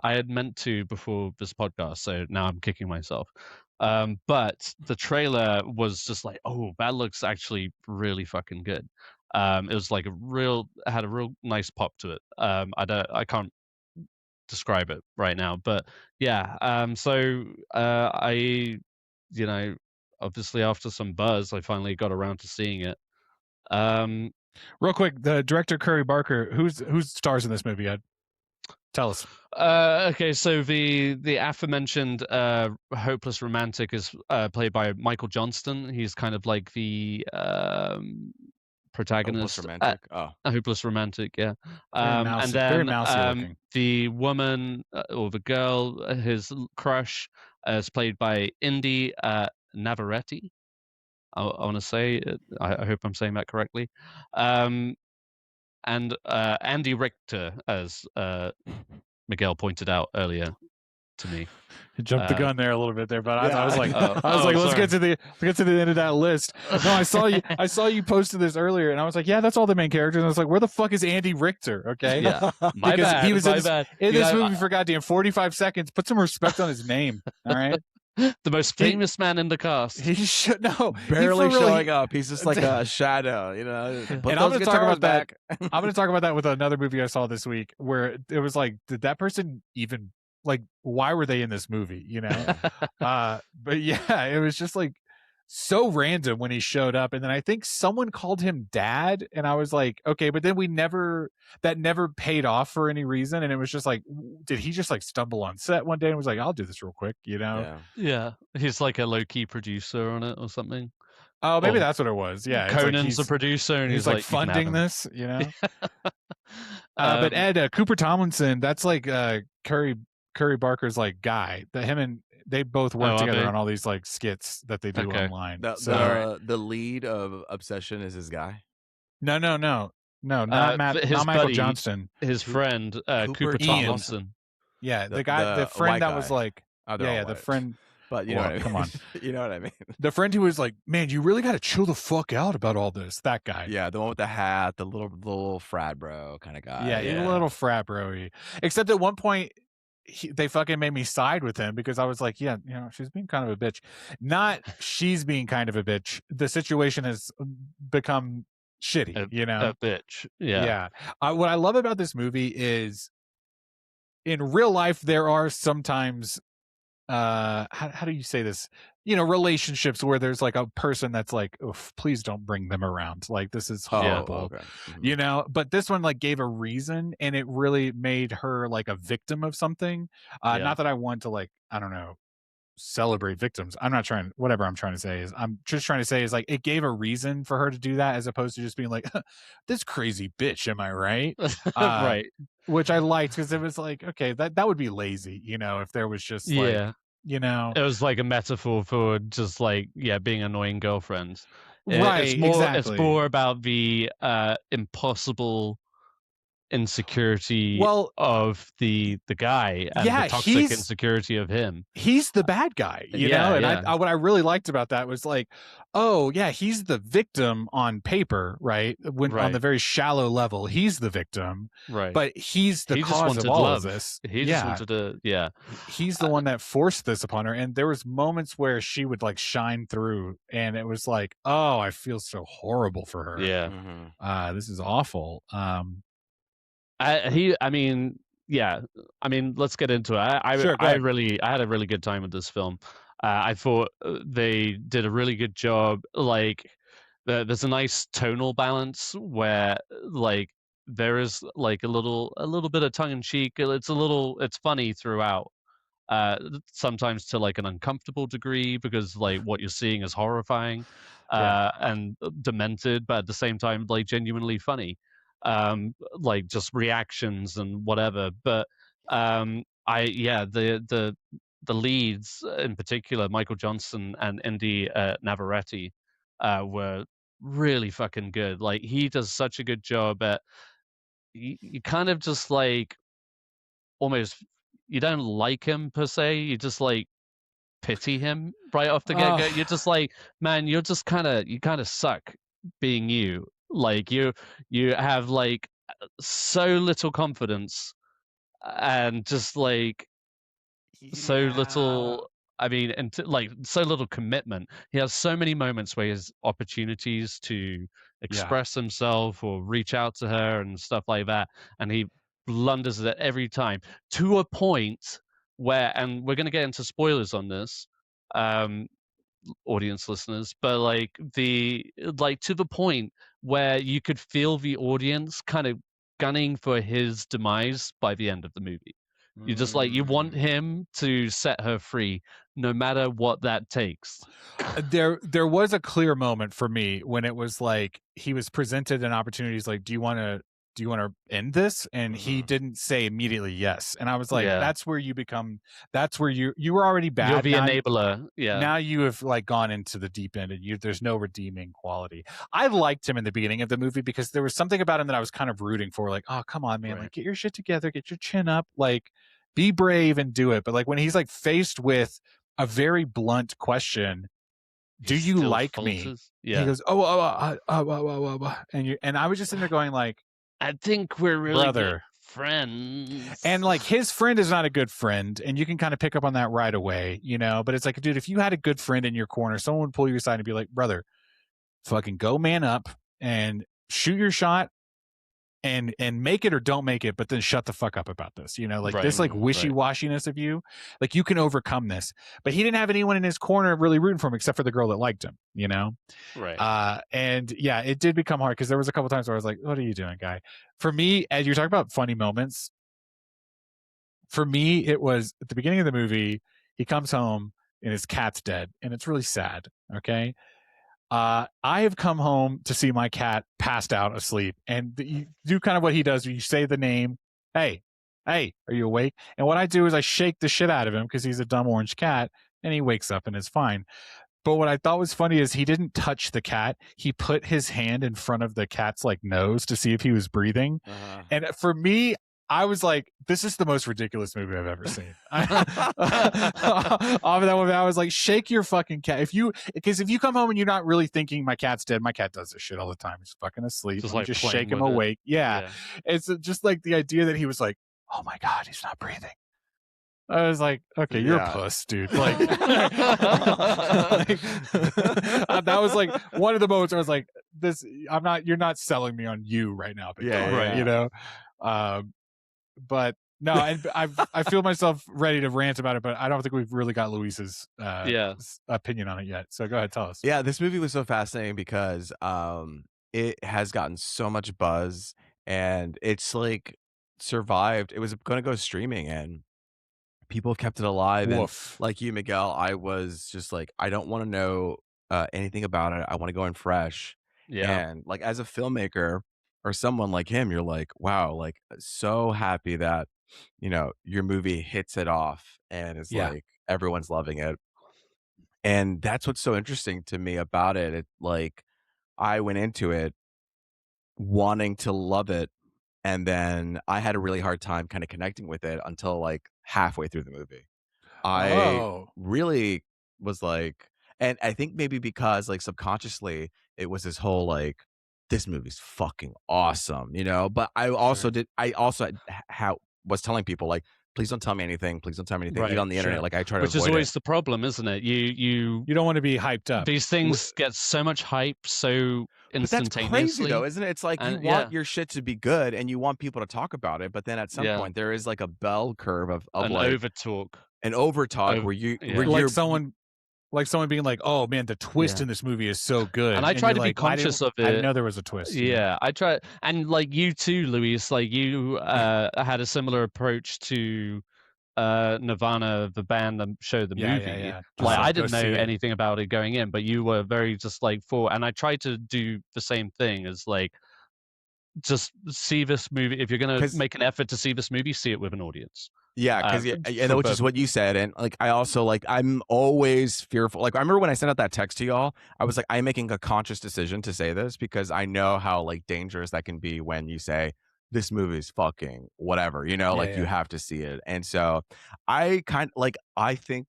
had meant to before this podcast, so now I'm kicking myself. But the trailer was just like, "Oh, that looks actually really fucking good." It was had a real nice pop to it. I can't describe it right now, but yeah, I obviously after some buzz I finally got around to seeing it. Real quick, the director Curry Barker, who's stars in this movie, Ed? Tell us. Okay, so the aforementioned hopeless romantic is played by Michael Johnston. He's kind of like the protagonist. Hopeless romantic, yeah. And then the woman or the girl, his crush, is played by Indy Navarrete. I want to say, I hope I'm saying that correctly. And Andy Richter, as Miguel pointed out earlier to me. Jumped the gun there a little bit there, but I was like, let's get to the end of that list. No, I saw you posted this earlier, and I was like, yeah, that's all the main characters. And I was like, where the fuck is Andy Richter? Okay, yeah, he was in this movie for goddamn 45 seconds. Put some respect on his name, all right? The most famous man in the cast. He should barely showing up. He's just like a shadow, you know. And I'm going to talk about that. I'm going to talk about that with another movie I saw this week, where it was like, did that person even why were they in this movie? You know. But yeah, it was just so random when he showed up, and then I think someone called him dad, and I was like, okay, but then that never paid off for any reason, and it was just like, did he just stumble on set one day and was like, I'll do this real quick, you know? Yeah, he's like a low-key producer on it or something. Oh, maybe that's what it was. Yeah, Conan's a producer, and he's funding this, you know. But Ed, Cooper Tomlinson, that's Curry Barker's guy. They both work together on all these skits that they do online. The lead of Obsession is his guy. No, not Matt, not Michael Johnston. His friend Cooper Tomlinson. Yeah, the guy, the friend that was the friend. But you know what I mean. Come on, you know what I mean. The friend who was like, man, you really got to chill the fuck out about all this. That guy. Yeah, the one with the hat, the little frat bro kind of guy. Yeah, a little frat bro-y. Except at one point, they fucking made me side with him because I was like, yeah, she's being kind of a bitch. Not she's being kind of a bitch. The situation has become shitty, a bitch. Yeah. What I love about this movie is in real life, there are sometimes, how do you say this? Relationships where there's like a person that's like, oof, please don't bring them around. Like, this is horrible, but this one like gave a reason, and it really made her like a victim of something. Not that I want to like, I don't know, celebrate victims. I'm not trying, whatever I'm trying to say is, I'm just trying to say is like, it gave a reason for her to do that as opposed to just being like, this crazy bitch, am I right? Right. Which I liked because it was like, okay, that would be lazy, if there was just like, it was like a metaphor for just like, being annoying girlfriends. Right. It's more about the impossible insecurity of the guy and the toxic insecurity of him. He's the bad guy, and what I really liked about that was like, oh yeah, he's the victim on paper, right? On the very shallow level, he's the victim, right? But he's the cause of all of this. He just wanted to, he's the one that forced this upon her, and there was moments where she would like shine through, and it was like, oh, I feel so horrible for her. This is awful. Let's get into it. I had a really good time with this film. I thought they did a really good job. Like, there's a nice tonal balance where like there is like a little bit of tongue in cheek. It's funny throughout. Sometimes to like an uncomfortable degree because like what you're seeing is horrifying and demented, but at the same time like genuinely funny. Like just reactions and whatever. But the leads in particular, Michael Johnson and Indy Navarrete, were really fucking good. Like, he does such a good job at you kind of just like almost, you don't like him per se, you just like pity him right off the get-go. You're just like, man, you kind of suck being you. Like, you have like so little confidence and just like so little, and like so little commitment. He has so many moments where he has opportunities to express himself or reach out to her and stuff like that, and he blunders it every time to a point where, and we're going to get into spoilers on this, audience listeners, but like to the point where you could feel the audience kind of gunning for his demise by the end of the movie. You just like, you want him to set her free no matter what that takes. There was a clear moment for me when it was like he was presented an opportunity. He's like, do you want to end this? And he didn't say immediately yes. And I was like, that's where you were already bad. You're the enabler. Yeah. Now you have like gone into the deep end, and there's no redeeming quality. I liked him in the beginning of the movie because there was something about him that I was kind of rooting for. Like, oh, come on, man, like, get your shit together, get your chin up, like, be brave and do it. But like when he's like faced with a very blunt question, do you like me? Yeah. He goes, and I was just sitting there going like, I think we're really good friends. And like, his friend is not a good friend, and you can kind of pick up on that right away, but it's like, dude, if you had a good friend in your corner, someone would pull you aside and be like, brother, fucking go man up and shoot your shot and make it or don't make it, but then shut the fuck up about this. This like wishy-washiness of you, like, you can overcome this. But he didn't have anyone in his corner really rooting for him except for the girl that liked him, Right. And yeah, it did become hard because there was a couple times where I was like, what are you doing, guy? For me, as you're talking about funny moments, for me, it was at the beginning of the movie, he comes home and his cat's dead, and it's really sad. Okay. I have come home to see my cat passed out asleep, and you do kind of what he does. You say the name, hey, are you awake? And what I do is I shake the shit out of him because he's a dumb orange cat, and he wakes up and is fine. But what I thought was funny is he didn't touch the cat. He put his hand in front of the cat's like nose to see if he was breathing. And for me, I was like, this is the most ridiculous movie I've ever seen. Off of that one, I was like, shake your fucking cat. Because if you come home and you're not really thinking my cat's dead, my cat does this shit all the time. He's fucking asleep. Just shake him awake. Yeah. It's just like the idea that he was like, oh my God, he's not breathing. I was like, okay, you're a puss, dude. Like, that was like one of the moments where I was like, you're not selling me on you right now. Right. You know? But no, I feel myself ready to rant about it, but I don't think we've really got Luis's opinion on it yet. So go ahead, tell us. Yeah, this movie was so fascinating because it has gotten so much buzz, and it's like survived. It was going to go streaming, and people have kept it alive. Woof. And like you, Miguel, I was just like, I don't want to know anything about it. I want to go in fresh. Yeah. And like as a filmmaker or someone like him, you're like, wow, like so happy that your movie hits it off and is like everyone's loving it. And that's what's so interesting to me about it. It like I went into it wanting to love it, and then I had a really hard time kind of connecting with it until like halfway through the movie. I really was like, and I think maybe because like subconsciously it was this whole like, this movie's fucking awesome, But I also was telling people like, please don't tell me anything. Please don't tell me anything. Even on the internet, like I try to Which avoid is always it. the problem, isn't it? You don't want to be hyped up. These things get so much hype so instantaneously. But that's crazy though, isn't it? It's like you want your shit to be good and you want people to talk about it, but then at some point there is like a bell curve of an like over talk where you like someone being like, "Oh man, the twist in this movie is so good." And I try to be conscious of it. I didn't know there was a twist. Yeah, I try, and like you too, Luis. Like you had a similar approach to NIRVANNA, the band, the show, the movie. Yeah. Like I didn't know anything about it going in, but you were very just like and I tried to do the same thing as like, just see this movie. If you're gonna make an effort to see this movie, see it with an audience. Yeah, because which is what you said, and like I also like I'm always fearful. Like I remember when I sent out that text to y'all, I was like, I'm making a conscious decision to say this because I know how like dangerous that can be when you say this movie is fucking whatever, you have to see it. And so I kind of like I think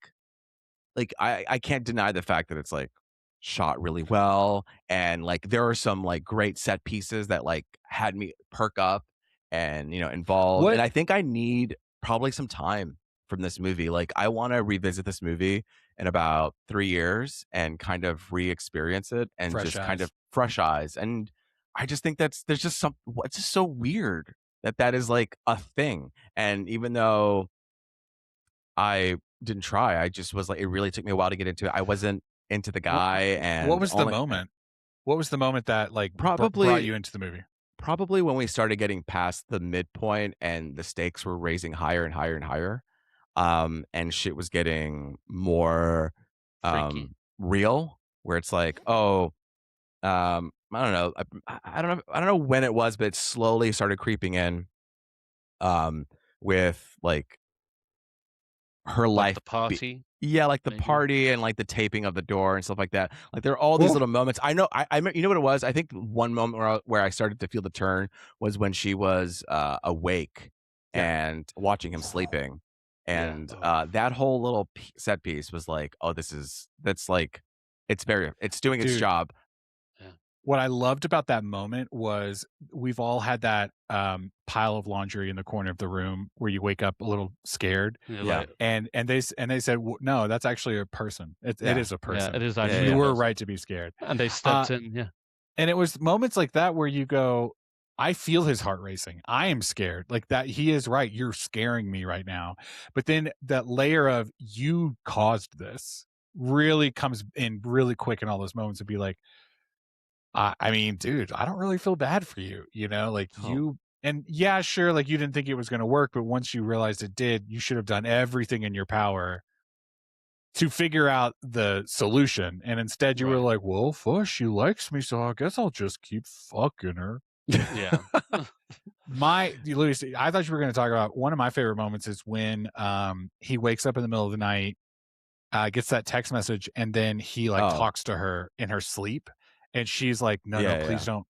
like I can't deny the fact that it's like shot really well, and like there are some like great set pieces that like had me perk up and involved. And I think I need probably some time from this movie. Like I want to revisit this movie in about 3 years and kind of re-experience it and kind of fresh eyes. And I just think it's just so weird that is like a thing. And even though I didn't try, I just was like, it really took me a while to get into it. I wasn't into the guy. And what was the moment? What was the moment that like probably brought you into the movie? Probably when we started getting past the midpoint and the stakes were raising higher and higher and higher. And shit was getting more real, where it's like, I don't know. I don't know when it was, but it slowly started creeping in. With like her life, the party. Like the party and like the taping of the door and stuff like that. Like there are all these little moments. I know. I you know what it was? I think one moment where I started to feel the turn was when she was awake and watching him sleeping, and that whole little set piece was like, oh, that's like it's doing its job. What I loved about that moment was we've all had that pile of laundry in the corner of the room where you wake up a little scared. And they said, no, that's actually a person. It is a person. Yeah, it is actually. You were right to be scared. And they stepped in. And it was moments like that where you go, I feel his heart racing. I am scared. Like that. He is right. You're scaring me right now. But then that layer of you caused this really comes in really quick in all those moments to be like, I mean, dude, I don't really feel bad for you, like you, and yeah, sure. Like you didn't think it was going to work, but once you realized it did, you should have done everything in your power to figure out the solution. And instead you were like, well, fuck, she likes me, so I guess I'll just keep fucking her. Yeah. Luis, I thought you were going to talk about one of my favorite moments is when he wakes up in the middle of the night, gets that text message, and then he talks to her in her sleep. And she's like, no,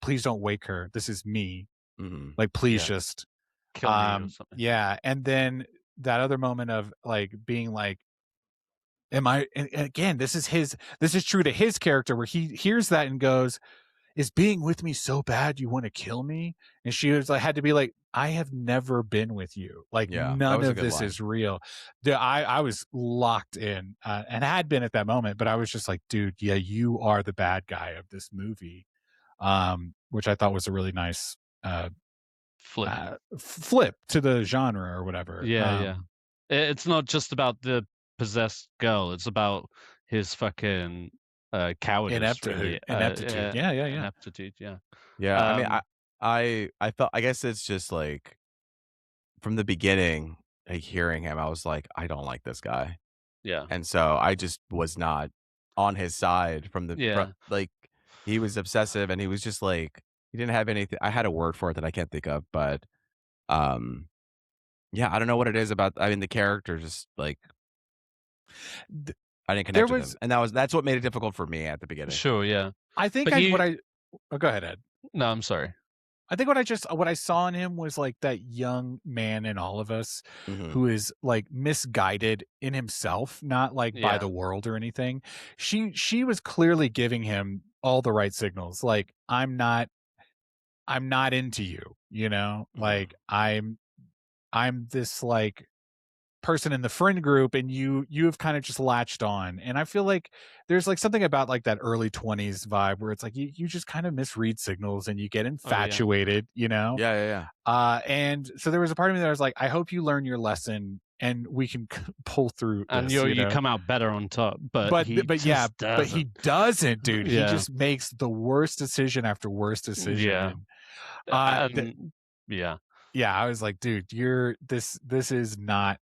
please don't wake her. This is me. Mm-hmm. Like, please just kill me or something. Yeah. And then that other moment of like being like, and again, this is true to his character where he hears that and goes, is being with me so bad you want to kill me? And she was like, had to be like, I have never been with you. Like, none of this is real. I was locked in and had been at that moment, but I was just like, dude, yeah, you are the bad guy of this movie. Which I thought was a really nice flip to the genre or whatever. Yeah. It's not just about the possessed girl. It's about his fucking cowardice. Ineptitude. Ineptitude. Yeah. Ineptitude. Yeah. Yeah. I mean, I felt. I guess it's just like from the beginning, like hearing him, I was like, I don't like this guy. Yeah. And so I just was not on his side from the like he was obsessive and he was just like he didn't have anything. I had a word for it that I can't think of, but yeah, I don't know what it is about. I mean, the character just like I didn't connect with him, and that's what made it difficult for me at the beginning. Sure, yeah. I think go ahead, Ed. No, I'm sorry. I think what I saw in him was like that young man in all of us who is like misguided in himself, not like by the world or anything. She was clearly giving him all the right signals. Like, I'm not into you, you know? Like, I'm this like person in the friend group, and you have kind of just latched on. And I feel like there's like something about like that early 20s vibe where it's like you just kind of misread signals and you get infatuated, you know? Yeah. And so there was a part of me that was like, I hope you learn your lesson and we can pull through this, and you come out better on top. But he doesn't, dude. He just makes the worst decision after worst decision. Yeah. I was like, dude, this is not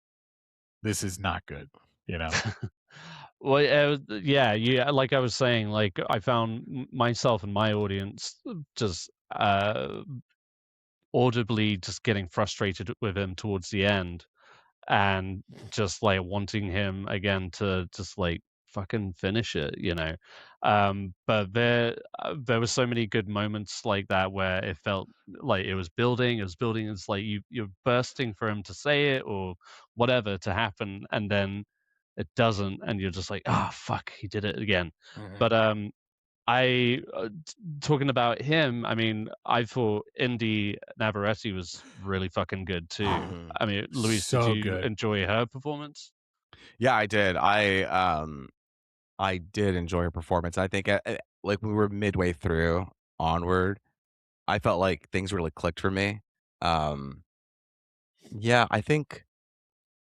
good, you know? Well, like I was saying, like I found myself and my audience just audibly just getting frustrated with him towards the end, and just like wanting him again to just like fucking finish it, you know. But there were so many good moments like that where it felt like it was building. It's like you're bursting for him to say it or whatever to happen, and then it doesn't, and you're just like, oh fuck, he did it again. But I talking about him, I mean, I thought Indy Navarrete was really fucking good too. I mean, Luis, did you enjoy her performance? Yeah, I did. I did enjoy her performance. I think like we were midway through onward, I felt like things really clicked for me. Yeah, I think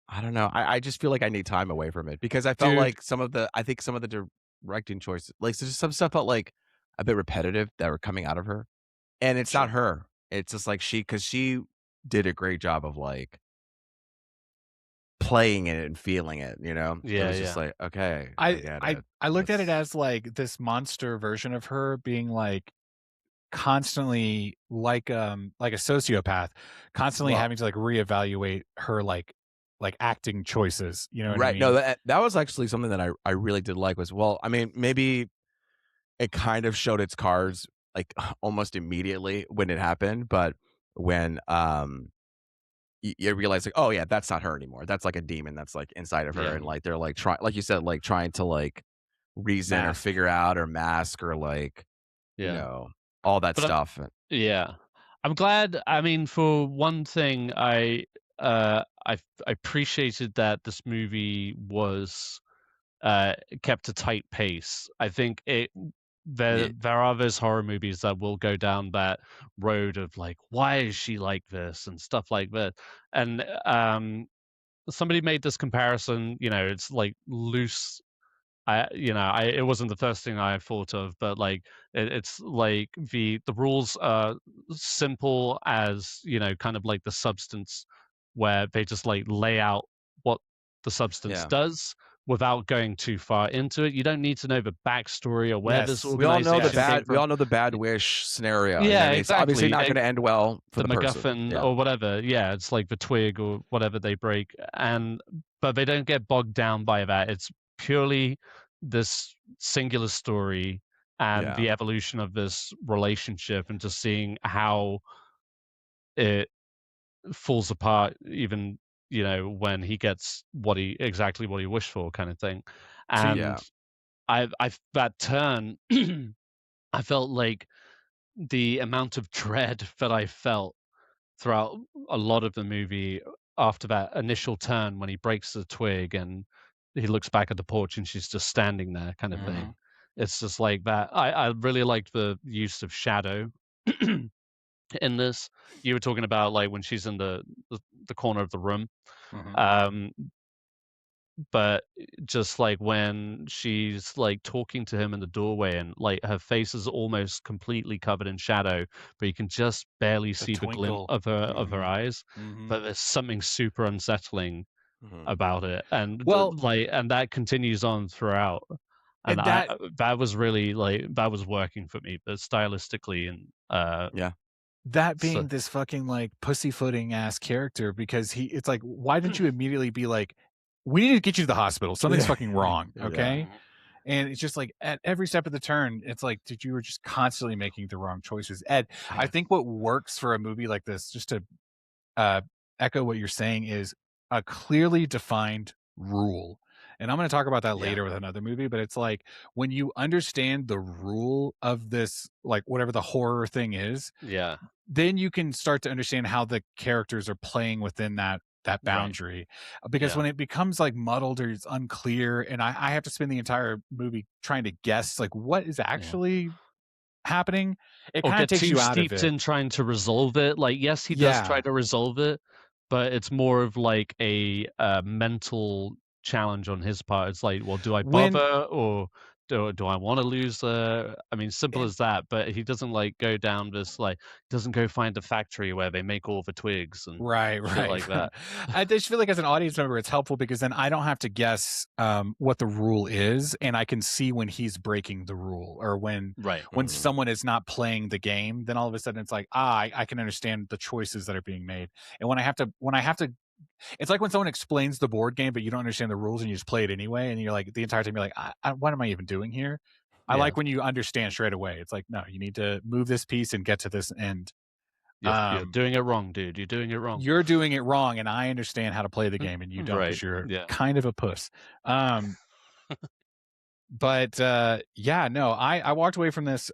I don't know. I just feel like I need time away from it because I felt like some of the directing choices, like some stuff felt like a bit repetitive that were coming out of her, and it's not her. It's just like because she did a great job of like playing it and feeling it, you know? Yeah, it was just like, okay, I looked at it as like this monster version of her being like constantly like a sociopath, constantly having to like reevaluate her like acting choices, you know what I mean? No, that was actually something that I really did like was, well, I mean, maybe it kind of showed its cards like almost immediately when it happened, but when you realize like, oh yeah, that's not her anymore. That's like a demon that's like inside of her, and like they're like trying, like you said, like trying to like reason or figure out or mask or like you know all that stuff. I'm glad. I mean, for one thing, I appreciated that this movie was kept a tight pace. I think there are those horror movies that will go down that road of like, why is she like this and stuff like that. And somebody made this comparison. You know, it's like loose. It wasn't the first thing I thought of, but like it's like the rules are simple as, you know, kind of like the substance, where they just like lay out what the substance does without going too far into it. You don't need to know the backstory or where this organization we all know the bad wish scenario. Yeah, exactly. It's obviously not going to end well for the MacGuffin or whatever. Yeah, it's like the twig or whatever they break, but they don't get bogged down by that. It's purely this singular story and the evolution of this relationship, and just seeing how it falls apart, even, you know, when he gets exactly what he wished for, kind of thing. And I that turn I felt like the amount of dread that I felt throughout a lot of the movie after that initial turn when he breaks the twig and he looks back at the porch and she's just standing there, kind of thing. It's just like that. I really liked the use of shadow in this. You were talking about like when she's in the corner of the room. But just like when she's like talking to him in the doorway and like her face is almost completely covered in shadow, but you can just barely see the glint of her eyes. But there's something super unsettling about it, and and that continues on throughout. And that was really like that was working for me, but stylistically and that being this fucking like pussyfooting ass character, because it's like, why didn't you immediately be like, we need to get you to the hospital, something's fucking wrong, okay? And it's just like at every step of the turn, it's like, dude, you were just constantly making the wrong choices. Ed, I think what works for a movie like this, just to echo what you're saying, is a clearly defined rule. And I'm going to talk about that later with another movie, but it's like when you understand the rule of this, like whatever the horror thing is, then you can start to understand how the characters are playing within that boundary. Because when it becomes like muddled or it's unclear, and I have to spend the entire movie trying to guess like what is actually happening, it kind of takes you out of it. In trying to resolve it. Like, yes, he does try to resolve it, but it's more of like a mental challenge on his part. It's like, well, do I bother or do I want to lose? I mean, simple as that. But he doesn't like go down this like doesn't go find a factory where they make all the twigs and shit like that. I just feel like as an audience member, it's helpful because then I don't have to guess what the rule is, and I can see when he's breaking the rule or when someone is not playing the game. Then all of a sudden it's like I can understand the choices that are being made. And when I have to. It's like when someone explains the board game, but you don't understand the rules and you just play it anyway. And you're like, the entire time you're like, what am I even doing here? I like when you understand straight away. It's like, no, you need to move this piece and get to this end. You're doing it wrong, dude. You're doing it wrong. You're doing it wrong. And I understand how to play the game and you don't, because you're kind of a puss. But I walked away from this.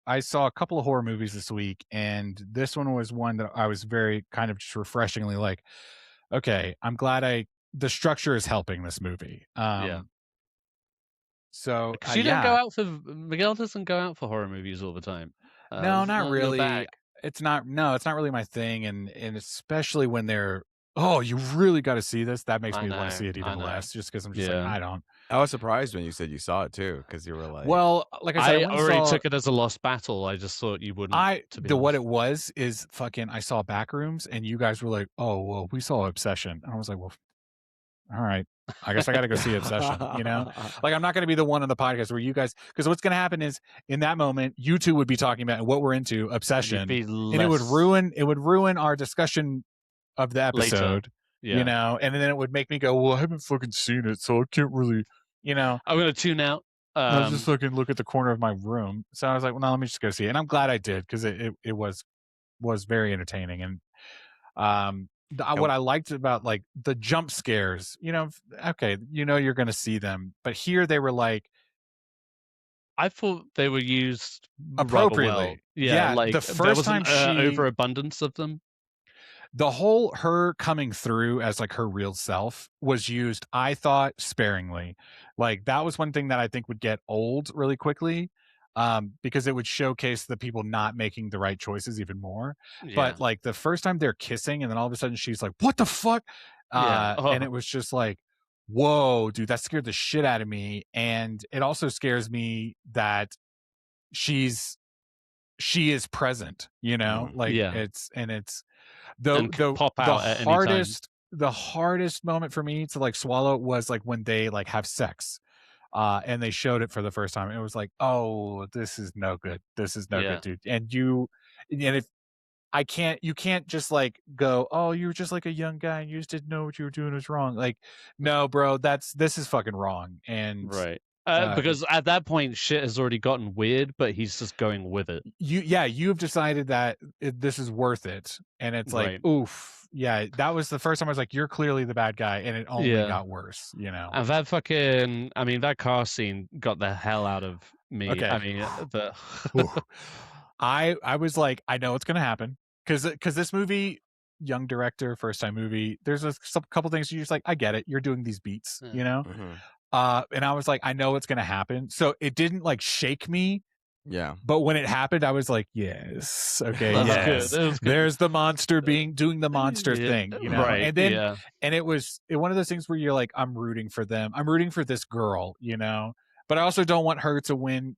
I saw a couple of horror movies this week, and this one was one that I was very kind of just refreshingly like, okay, I'm glad the structure is helping this movie. So you don't go out for Miguel doesn't go out for horror movies all the time. No, not really. It's not really my thing, and especially when they're you really got to see this. That makes me want to see it even less, just because I'm just like, I don't. I was surprised when you said you saw it too, because you were like, well, like I said, I already took it as a lost battle. I just thought you wouldn't. What it was is fucking. I saw Backrooms, and you guys were like, "Oh, well, we saw Obsession," and I was like, "Well, all right, I guess I got to go see Obsession." You know, like I'm not going to be the one on the podcast where you guys, because what's going to happen is in that moment, you two would be talking about what we're into, Obsession, and it would ruin our discussion of the episode. You know, and then it would make me go, well, I haven't fucking seen it, so I can't really, you know. I'm going to tune out. I was just fucking look at the corner of my room. So I was like, well, no, let me just go see it. And I'm glad I did, because it was very entertaining. And what I liked about like the jump scares, you know, okay, you know you're going to see them. But here they were like, I thought they were used appropriately. Well. Yeah, like the first time overabundance of them. The whole her coming through as like her real self was used, I thought, sparingly. Like that was one thing that I think would get old really quickly, because it would showcase the people not making the right choices even more. But like the first time they're kissing and then all of a sudden she's like, what the fuck? And it was just like, whoa, dude, that scared the shit out of me. And it also scares me that she is present, you know, like it's the hardest moment for me to like swallow was like when they like have sex, and they showed it for the first time. It was like, oh, this is no good. This is no good, dude. And if you can't just like go, oh, you were just like a young guy and you just didn't know what you were doing was wrong. Like, no, bro, this is fucking wrong. And because at that point shit has already gotten weird, but he's just going with it. You've decided that this is worth it, and it's like, oof, that was the first time I was like, you're clearly the bad guy, and it only got worse, you know. And that car scene got the hell out of me. I mean, I was like, I know it's gonna happen because this movie, young director, first time movie. There's a couple things you're just like, I get it. You're doing these beats, you know. And I was like, I know it's gonna happen. So it didn't like shake me. Yeah. But when it happened, I was like, yes, okay, That's yes. good. There's the monster doing the monster thing, you know. Right. And then and it was one of those things where you're like, I'm rooting for them. I'm rooting for this girl, you know. But I also don't want her to win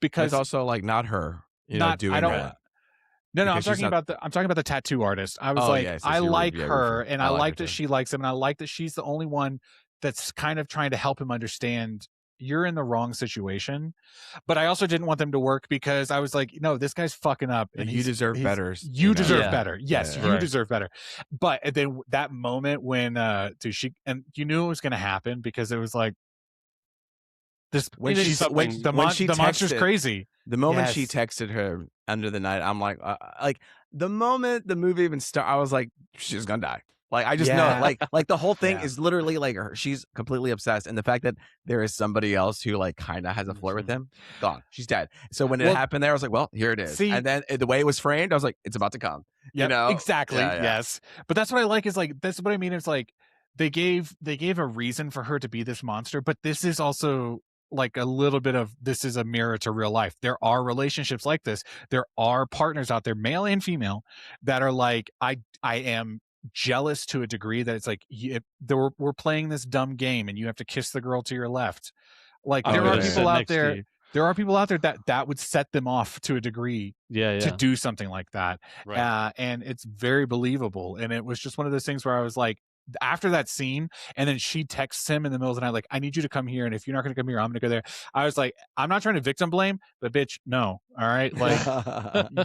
because it's also like not her, doing that. No, I'm talking about the tattoo artist. I was I like her, and I like that she likes him, and I like that she's the only one that's kind of trying to help him understand you're in the wrong situation. But I also didn't want them to work because I was like, no, this guy's fucking up, and you deserve better. You deserve better. Yes, you deserve better. But then that moment when you knew it was going to happen because it was like this the monster's crazy. The moment she texted her under the night, I'm like the moment the movie even started, I was like, she's gonna die. Like I just know it. Like the whole thing is literally like she's completely obsessed, and the fact that there is somebody else who like kind of has a flirt with him, gone. She's dead. So when it happened there, I was like, well, here it is. And then the way it was framed, I was like, it's about to come. You know exactly. Yes, but that's what I like. Is like that's what I mean. It's like they gave a reason for her to be this monster, but this is also like a little bit of this is a mirror to real life. There are relationships like this. There are partners out there, male and female, that are like, I am jealous to a degree that it's like we're playing this dumb game and you have to kiss the girl to your left. Like there are people out there. There are people out there that would set them off to a degree to do something like that. Right. And it's very believable. And it was just one of those things where I was like, after that scene, and then she texts him in the middle of the night, like, I need you to come here. And if you're not going to come here, I'm going to go there. I was like, I'm not trying to victim blame, but bitch, no. All right. Like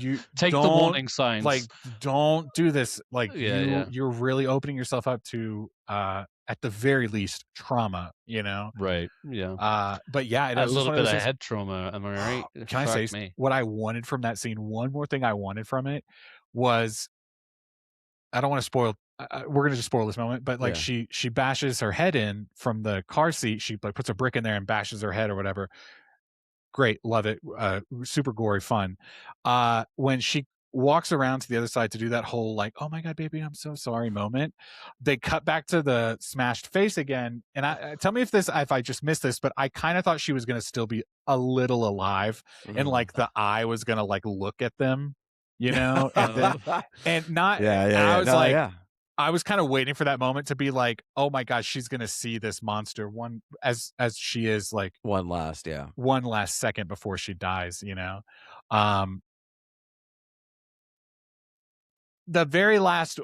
you take the warning signs. Like, don't do this. Like you're really opening yourself up to, at the very least, trauma, you know? Right. Yeah. But yeah, it a little bit of head trauma. Am I right? Can I say what I wanted from that scene? One more thing I wanted from it was, I don't want to spoil. We're gonna just spoil this moment, but like she bashes her head in from the car seat. She like puts a brick in there and bashes her head or whatever. Great, love it. Super gory, fun. When she walks around to the other side to do that whole like, oh my god, baby, I'm so sorry moment, they cut back to the smashed face again. And I tell me if I just missed this, but I kind of thought she was gonna still be a little alive, and like the eye was gonna like look at them, you know, and then and not. I was I was kind of waiting for that moment to be like, oh my gosh, she's gonna see this monster one as she is like one last second before she dies, you know. The very last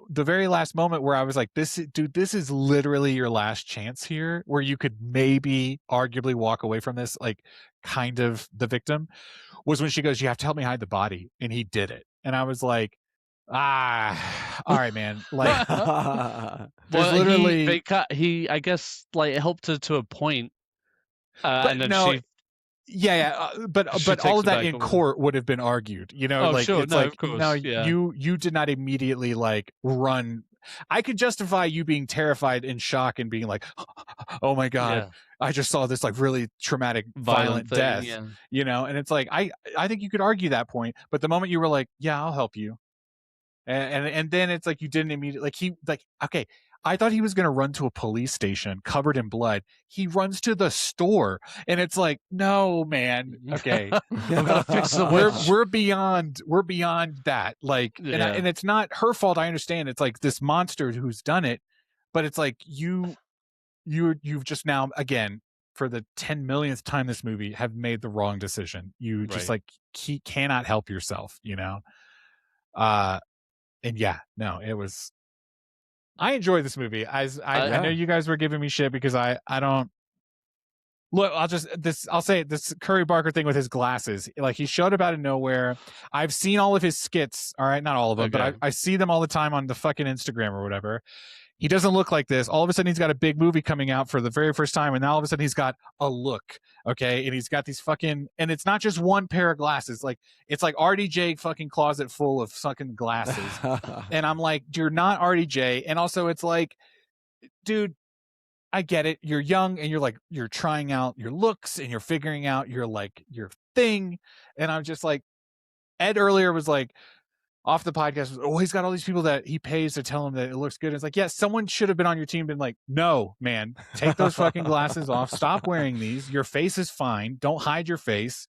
moment where I was like, this is literally your last chance here, where you could maybe arguably walk away from this like kind of the victim, was when she goes, you have to help me hide the body, and he did it, and I was like, all right, man. Like, literally, he I guess like helped her to a point, and then she. But all of that in court would have been argued, you know. Like, sure, it's like, of course, no, yeah. you did not immediately like run. I could justify you being terrified and shock and being like, oh my god, I just saw this like really traumatic, violent death, you know. And it's like, I think you could argue that point, but the moment you were like, yeah, I'll help you. And then it's like you didn't immediately okay. I thought he was going to run to a police station covered in blood. He runs to the store, and it's like, no, man. Okay, I'm gonna fix the we're beyond that. Like, and it's not her fault. I understand. It's like this monster who's done it, but it's like you've just now again for the 10 millionth time this movie have made the wrong decision. You just like cannot help yourself, you know. And it was. I enjoy this movie. I know you guys were giving me shit because I don't. Look, I'll say it, this Curry Barker thing with his glasses. Like, he showed up out of nowhere. I've seen all of his skits. All right, not all of them, but I see them all the time on the fucking Instagram or whatever. He doesn't look like this. All of a sudden, he's got a big movie coming out for the very first time, and now all of a sudden, he's got a look, okay? And he's got these fucking, and it's not just one pair of glasses. Like, it's like RDJ fucking closet full of fucking glasses. And I'm like, you're not RDJ. And also, it's like, dude, I get it. You're young, and you're trying out your looks, and you're figuring out your thing. And I'm just like, Ed earlier was like, off the podcast, he's got all these people that he pays to tell him that it looks good. It's like, yeah, someone should have been on your team, been like, no, man, take those fucking glasses off. Stop wearing these. Your face is fine. Don't hide your face.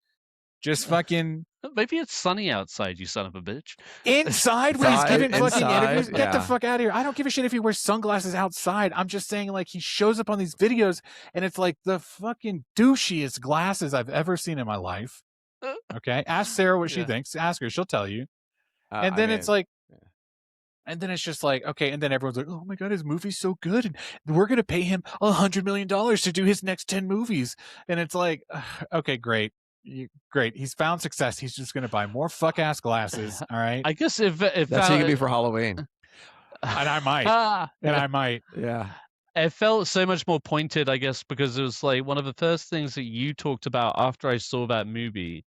Just fucking. Maybe it's sunny outside, you son of a bitch. Inside when he's giving fucking interviews? Get the fuck out of here. I don't give a shit if he wears sunglasses outside. I'm just saying, like, he shows up on these videos and it's like the fucking douchiest glasses I've ever seen in my life. Okay? Ask Sarah what she thinks. Ask her. She'll tell you. And then it's like, and then it's just like, okay. And then everyone's like, oh my God, his movie's so good. And we're going to pay him $100 million to do his next 10 movies. And it's like, okay, great. Great. He's found success. He's just going to buy more fuck ass glasses. All right. I guess if that's how you can be for Halloween. And I might. Yeah. It felt so much more pointed, I guess, because it was like one of the first things that you talked about after I saw that movie.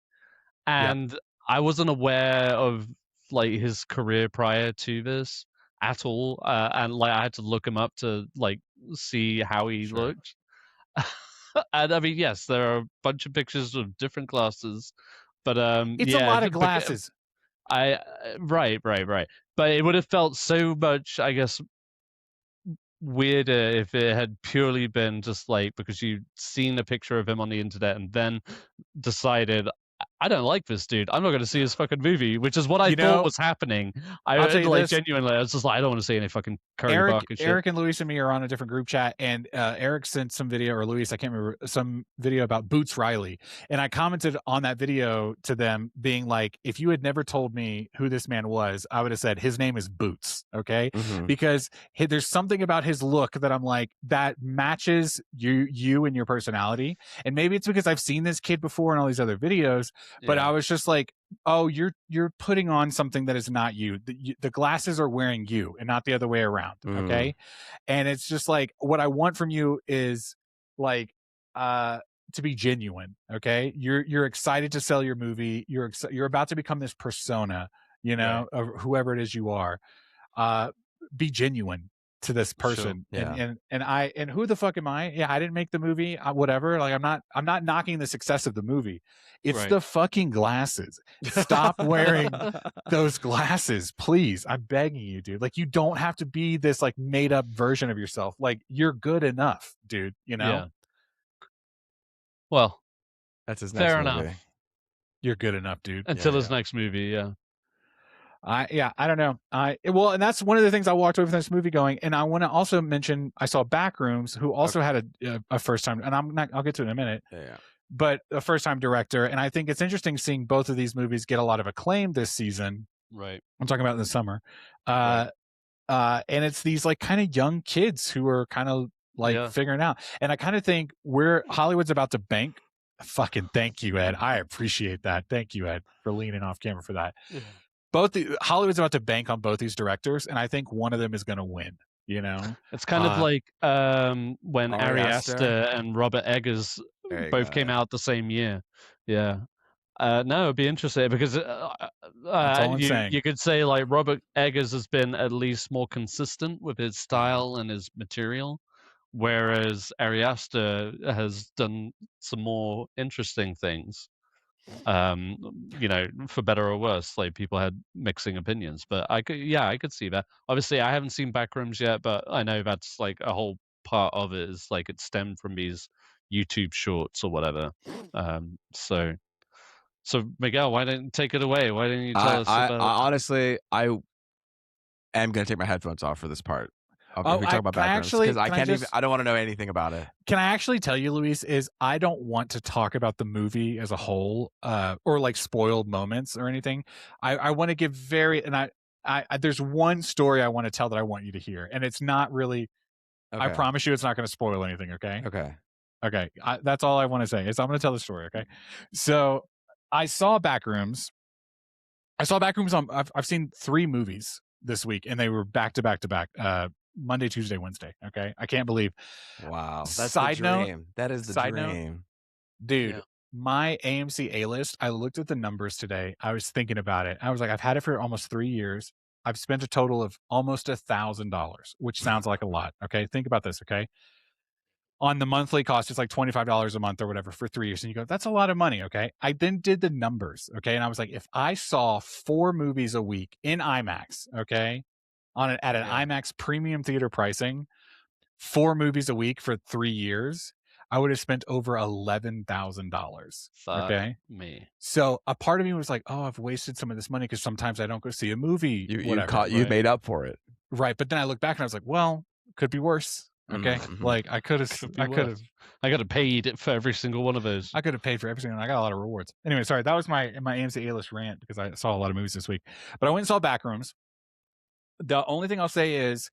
And I wasn't aware of like his career prior to this at all, and like I had to look him up to like see how he looked. And I mean, yes, there are a bunch of pictures of different glasses, but it's a lot of glasses. Right. But it would have felt so much, I guess, weirder if it had purely been just like because you'd seen a picture of him on the internet and then decided, I don't like this dude. I'm not going to see his fucking movie, which is what I thought was happening. I'll tell you like this, genuinely, I was just like, I don't want to see any fucking Curry Barker shit. Eric and Luis and me are on a different group chat, and Eric sent some video, or Luis, I can't remember, some video about Boots Riley. And I commented on that video to them being like, if you had never told me who this man was, I would have said his name is Boots, okay? Mm-hmm. Because there's something about his look that I'm like, that matches you and your personality. And maybe it's because I've seen this kid before in all these other videos, but I was just like, oh, you're putting on something that is not you. The glasses are wearing you and not the other way around. Okay. And it's just like, what I want from you is like, to be genuine. Okay. You're excited to sell your movie. You're about to become this persona, of whoever it is you are. Be genuine to this person. Sure. Yeah. And who the fuck am I? Yeah. I didn't make the movie, whatever. Like I'm not knocking the success of the movie. It's the fucking glasses. Stop wearing those glasses, please. I'm begging you, dude. Like, you don't have to be this like made up version of yourself. Like, you're good enough, dude. Yeah. Well, that's his next movie. Enough. You're good enough, dude. Until his next movie, yeah. I don't know. And that's one of the things I walked away from this movie going. And I want to also mention, I saw Backrooms, who also had a first time, and I'll get to it in a minute. Yeah. But a first time director, and I think it's interesting seeing both of these movies get a lot of acclaim this season. Right. I'm talking about in the summer. And it's these like kind of young kids who are kind of like figuring out. And I kind of think Hollywood's about to bank. Fucking thank you, Ed. I appreciate that. Thank you, Ed, for leaning off camera for that. Yeah. Hollywood's about to bank on both these directors, and I think one of them is going to win. It's kind of like when Ari Aster and Robert Eggers both came out the same year. Yeah. No, it'd be interesting because you could say like Robert Eggers has been at least more consistent with his style and his material, whereas Ari Aster has done some more interesting things. For better or worse, like people had mixing opinions, but I could see that. Obviously, I haven't seen Backrooms yet, but I know that's like a whole part of it is like it stemmed from these YouTube shorts or whatever. So Miguel, why don't you take it away? Why don't you tell us about? Honestly, I am going to take my headphones off for this part. We talk about Backrooms because I don't want to know anything about it. Can I actually tell you, Luis, I don't want to talk about the movie as a whole, or like spoiled moments or anything. I want to give there's one story I want to tell that I want you to hear, and it's not really. Okay. I promise you, it's not going to spoil anything. Okay. Okay. That's all I want to say is I'm going to tell the story. Okay. So I saw Backrooms. I've seen 3 movies this week, and they were back to back to back. Monday, Tuesday, Wednesday. Okay. I can't believe. Wow. That's the dream. That is the dream. Dude, my AMC A-list, I looked at the numbers today. I was thinking about it. I was like, I've had it for almost 3 years. I've spent a total of almost $1,000, which sounds like a lot. Okay. Think about this. Okay. on the monthly cost. It's like $25 a month or whatever for 3 years. And you go, that's a lot of money. Okay. I then did the numbers. Okay. And I was like, if I saw 4 movies a week in IMAX, okay, at an IMAX premium theater pricing, 4 movies a week for 3 years, I would have spent over $11,000. Okay. Me. So a part of me was like, oh, I've wasted some of this money because sometimes I don't go see a movie. You made up for it. Right. But then I look back and I was like, well, could be worse. Okay. Mm-hmm. Like I could have I could have paid for every single one of those. I could have paid for every single one. I got a lot of rewards. Anyway, sorry. That was my AMC A-list rant because I saw a lot of movies this week. But I went and saw Backrooms. The only thing I'll say is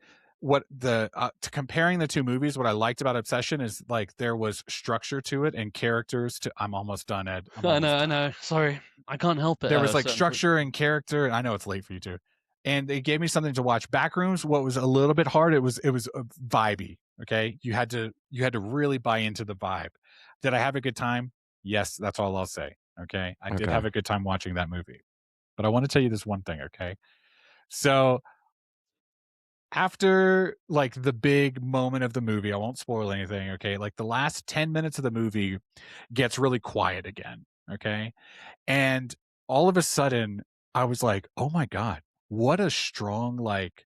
comparing the 2 movies, what I liked about Obsession is like there was structure to it and characters to. I'm almost done, Ed. I know. Sorry, I can't help it. There was like structure and character, and I know it's late for you too. And it gave me something to watch. Backrooms, what was a little bit hard, it was vibey. Okay, you had to really buy into the vibe. Did I have a good time? Yes, that's all I'll say. Okay, I did have a good time watching that movie. But I want to tell you this one thing. Okay, so after like the big moment of the movie, I won't spoil anything. Okay, like the last 10 minutes of the movie gets really quiet again. Okay, and all of a sudden I was like, oh my god, what a strong like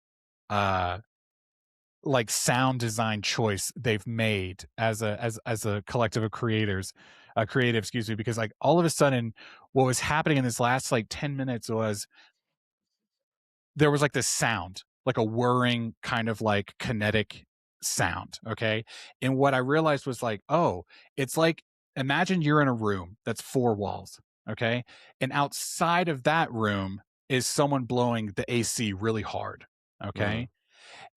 sound design choice they've made as a collective of creatives, excuse me, because like all of a sudden what was happening in this last like 10 minutes was there was like this sound, like a whirring kind of like kinetic sound. Okay. And what I realized was like, oh, it's like, imagine you're in a room that's 4 walls. Okay. And outside of that room is someone blowing the AC really hard. Okay.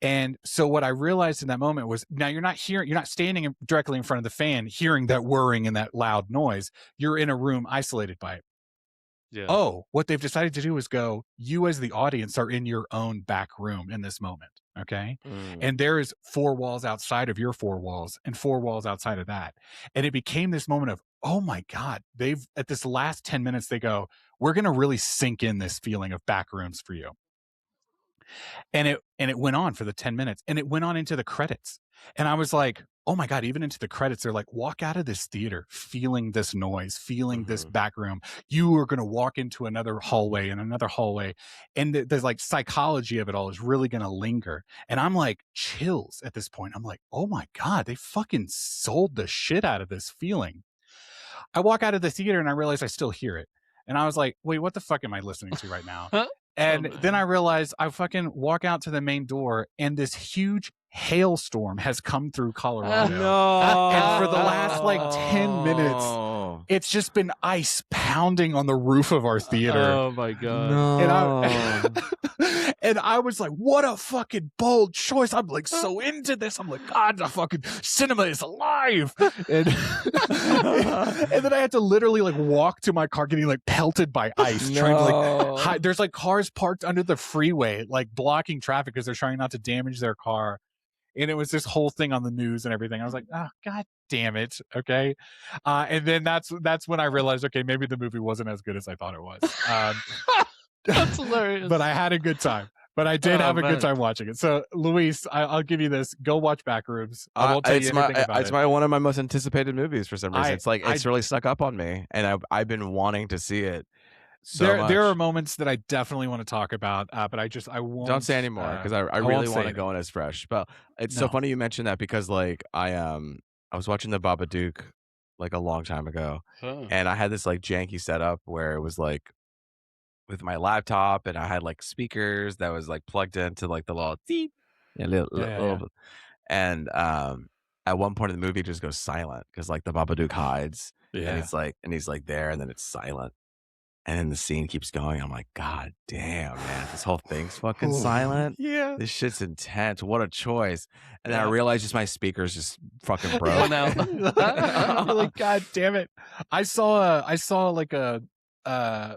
And so what I realized in that moment was, now you're not standing directly in front of the fan, hearing that whirring and that loud noise. You're in a room isolated by it. Yeah. Oh, what they've decided to do is go, you as the audience are in your own back room in this moment. Okay. And there is 4 walls outside of your 4 walls and 4 walls outside of that. And it became this moment of, oh my God, at this last 10 minutes, they go, we're going to really sink in this feeling of Backrooms for you. And it went on for the 10 minutes and it went on into the credits. And I was like, oh my God, even into the credits, they're like, walk out of this theater feeling this noise, feeling this back room. You are going to walk into another hallway and another hallway. And there's like psychology of it all is really going to linger. And I'm like chills at this point. I'm like, oh my God, they fucking sold the shit out of this feeling. I walk out of the theater and I realize I still hear it. And I was like, wait, what the fuck am I listening to right now? And then I realized I fucking walk out to the main door and this huge hailstorm has come through Colorado. No. And for the last like 10 minutes, it's just been ice pounding on the roof of our theater. Oh my God. No. And I was like, what a fucking bold choice. I'm like so into this. I'm like, God, the fucking cinema is alive. And, and then I had to literally like walk to my car getting like pelted by ice. Trying to like hide. There's like cars parked under the freeway, like blocking traffic because they're trying not to damage their car. And it was this whole thing on the news and everything. I was like, oh, God damn it. Okay. And then that's when I realized, okay, maybe the movie wasn't as good as I thought it was. That's hilarious. But I had a good time. But I did have a good time watching it. So, Luis, I'll give you this. Go watch Backrooms. I won't tell you anything about it. It's one of my most anticipated movies for some reason. It's really stuck up on me. And I've been wanting to see it. So there are moments that I definitely want to talk about, but I won't. Don't say anymore because I really want to go in as fresh. But it's so funny you mentioned that because like I was watching the Babadook like a long time ago, and I had this like janky setup where it was like with my laptop and I had like speakers that was like plugged into like the little beep, and at one point in the movie it just goes silent because like the Babadook hides and he's like there and then it's silent. And then the scene keeps going. I'm like, God damn, man, this whole thing's fucking silent. Yeah, this shit's intense. What a choice. And then I realized just my speakers just fucking broke. Like, God damn it. I saw like a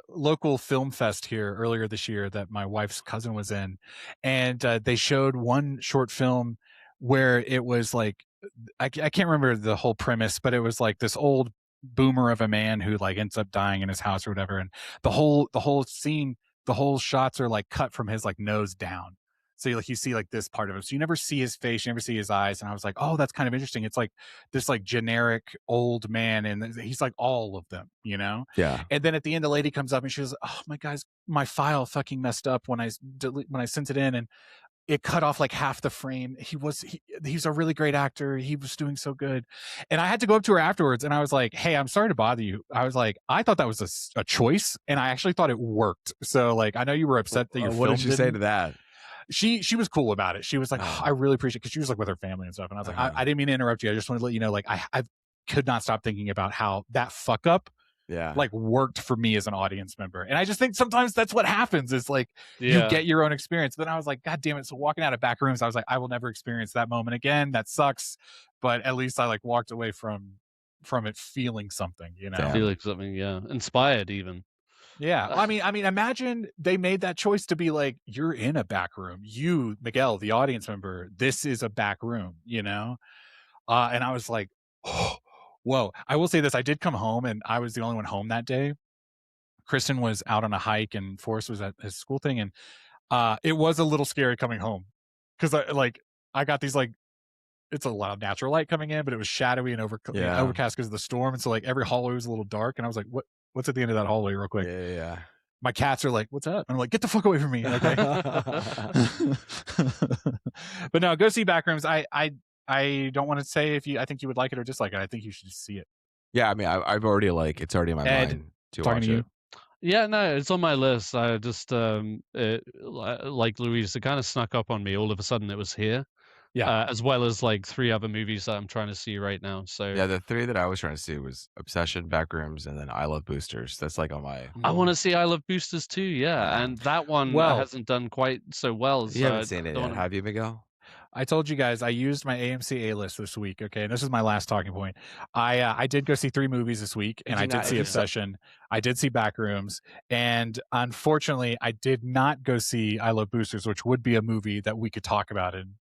local film fest here earlier this year that my wife's cousin was in, and they showed one short film where it was like I can't remember the whole premise, but it was like this old boomer of a man who like ends up dying in his house or whatever, and the whole scene, the whole shots are like cut from his like nose down, So like you see like this part of him. So you never see his face, you never see his eyes. And I was like, oh, that's kind of interesting. It's like this like generic old man, and he's like all of them, you know? Yeah. And then at the end, the lady comes up and she goes, oh my guys, my file fucking messed up when I sent it in, and it cut off like half the frame. He's a really great actor. He was doing so good. And I had to go up to her afterwards and I was like, hey, I'm sorry to bother you. I was like, I thought that was a choice, and I actually thought it worked. So like, I know you were upset that your what film did you say to that? She was cool about it. She was like, oh, I really appreciate it, because she was like with her family and stuff. And I was like, I didn't mean to interrupt you. I just wanted to let you know, like, I could not stop thinking about how that fuck up like worked for me as an audience member. And I just think sometimes that's what happens, is like you get your own experience. But then I was like, God damn it. So walking out of Backrooms, I was like, I will never experience that moment again. That sucks. But at least I like walked away from it feeling something, you know? Feeling something, inspired even. Yeah. I mean, imagine they made that choice to be like, you're in a back room. You, Miguel, the audience member, this is a back room, you know? And I was like, oh, whoa. I will say this. I did come home, and I was the only one home that day. Kristen was out on a hike, and Forrest was at his school thing. And it was a little scary coming home, because I got these like, it's a lot of natural light coming in, but it was shadowy and overcast because of the storm. And so like every hallway was a little dark. And I was like, what's at the end of that hallway real quick? Yeah. My cats are like, what's up? And I'm like, get the fuck away from me. Okay. But no, go see Backrooms. I don't want to say I think you would like it or dislike it. I think you should just see it. Yeah. I mean, I've already it's already in my mind to talking watch to you. it. Yeah, no, it's on my list. I just, like Louise, it kind of snuck up on me. All of a sudden it was here. Yeah. As well as like 3 other movies that I'm trying to see right now. So yeah, the 3 that I was trying to see was Obsession, Backrooms, and then I Love Boosters. That's like on my. I want to see I Love Boosters too. Yeah, and that one hasn't done quite so well. You haven't seen it yet, have you, Miguel? I told you guys I used my AMC A list this week. Okay, and this is my last talking point. I did go see 3 movies this week, and I did see Obsession. I did see Backrooms, and unfortunately, I did not go see I Love Boosters, which would be a movie that we could talk about and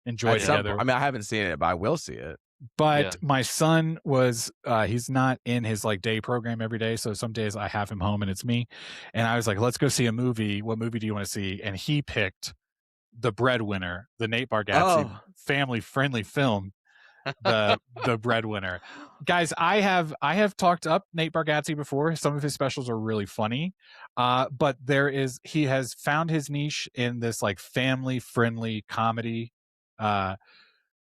enjoy together. I mean, I haven't seen it, but I will see it. But my son was he's not in his like day program every day, so some days I have him home and it's me. And I was like, let's go see a movie. What movie do you want to see? And he picked The Breadwinner, the Nate Bargatze family friendly film. The Breadwinner. Guys, I have talked up Nate Bargatze before. Some of his specials are really funny. But he has found his niche in this like family friendly comedy,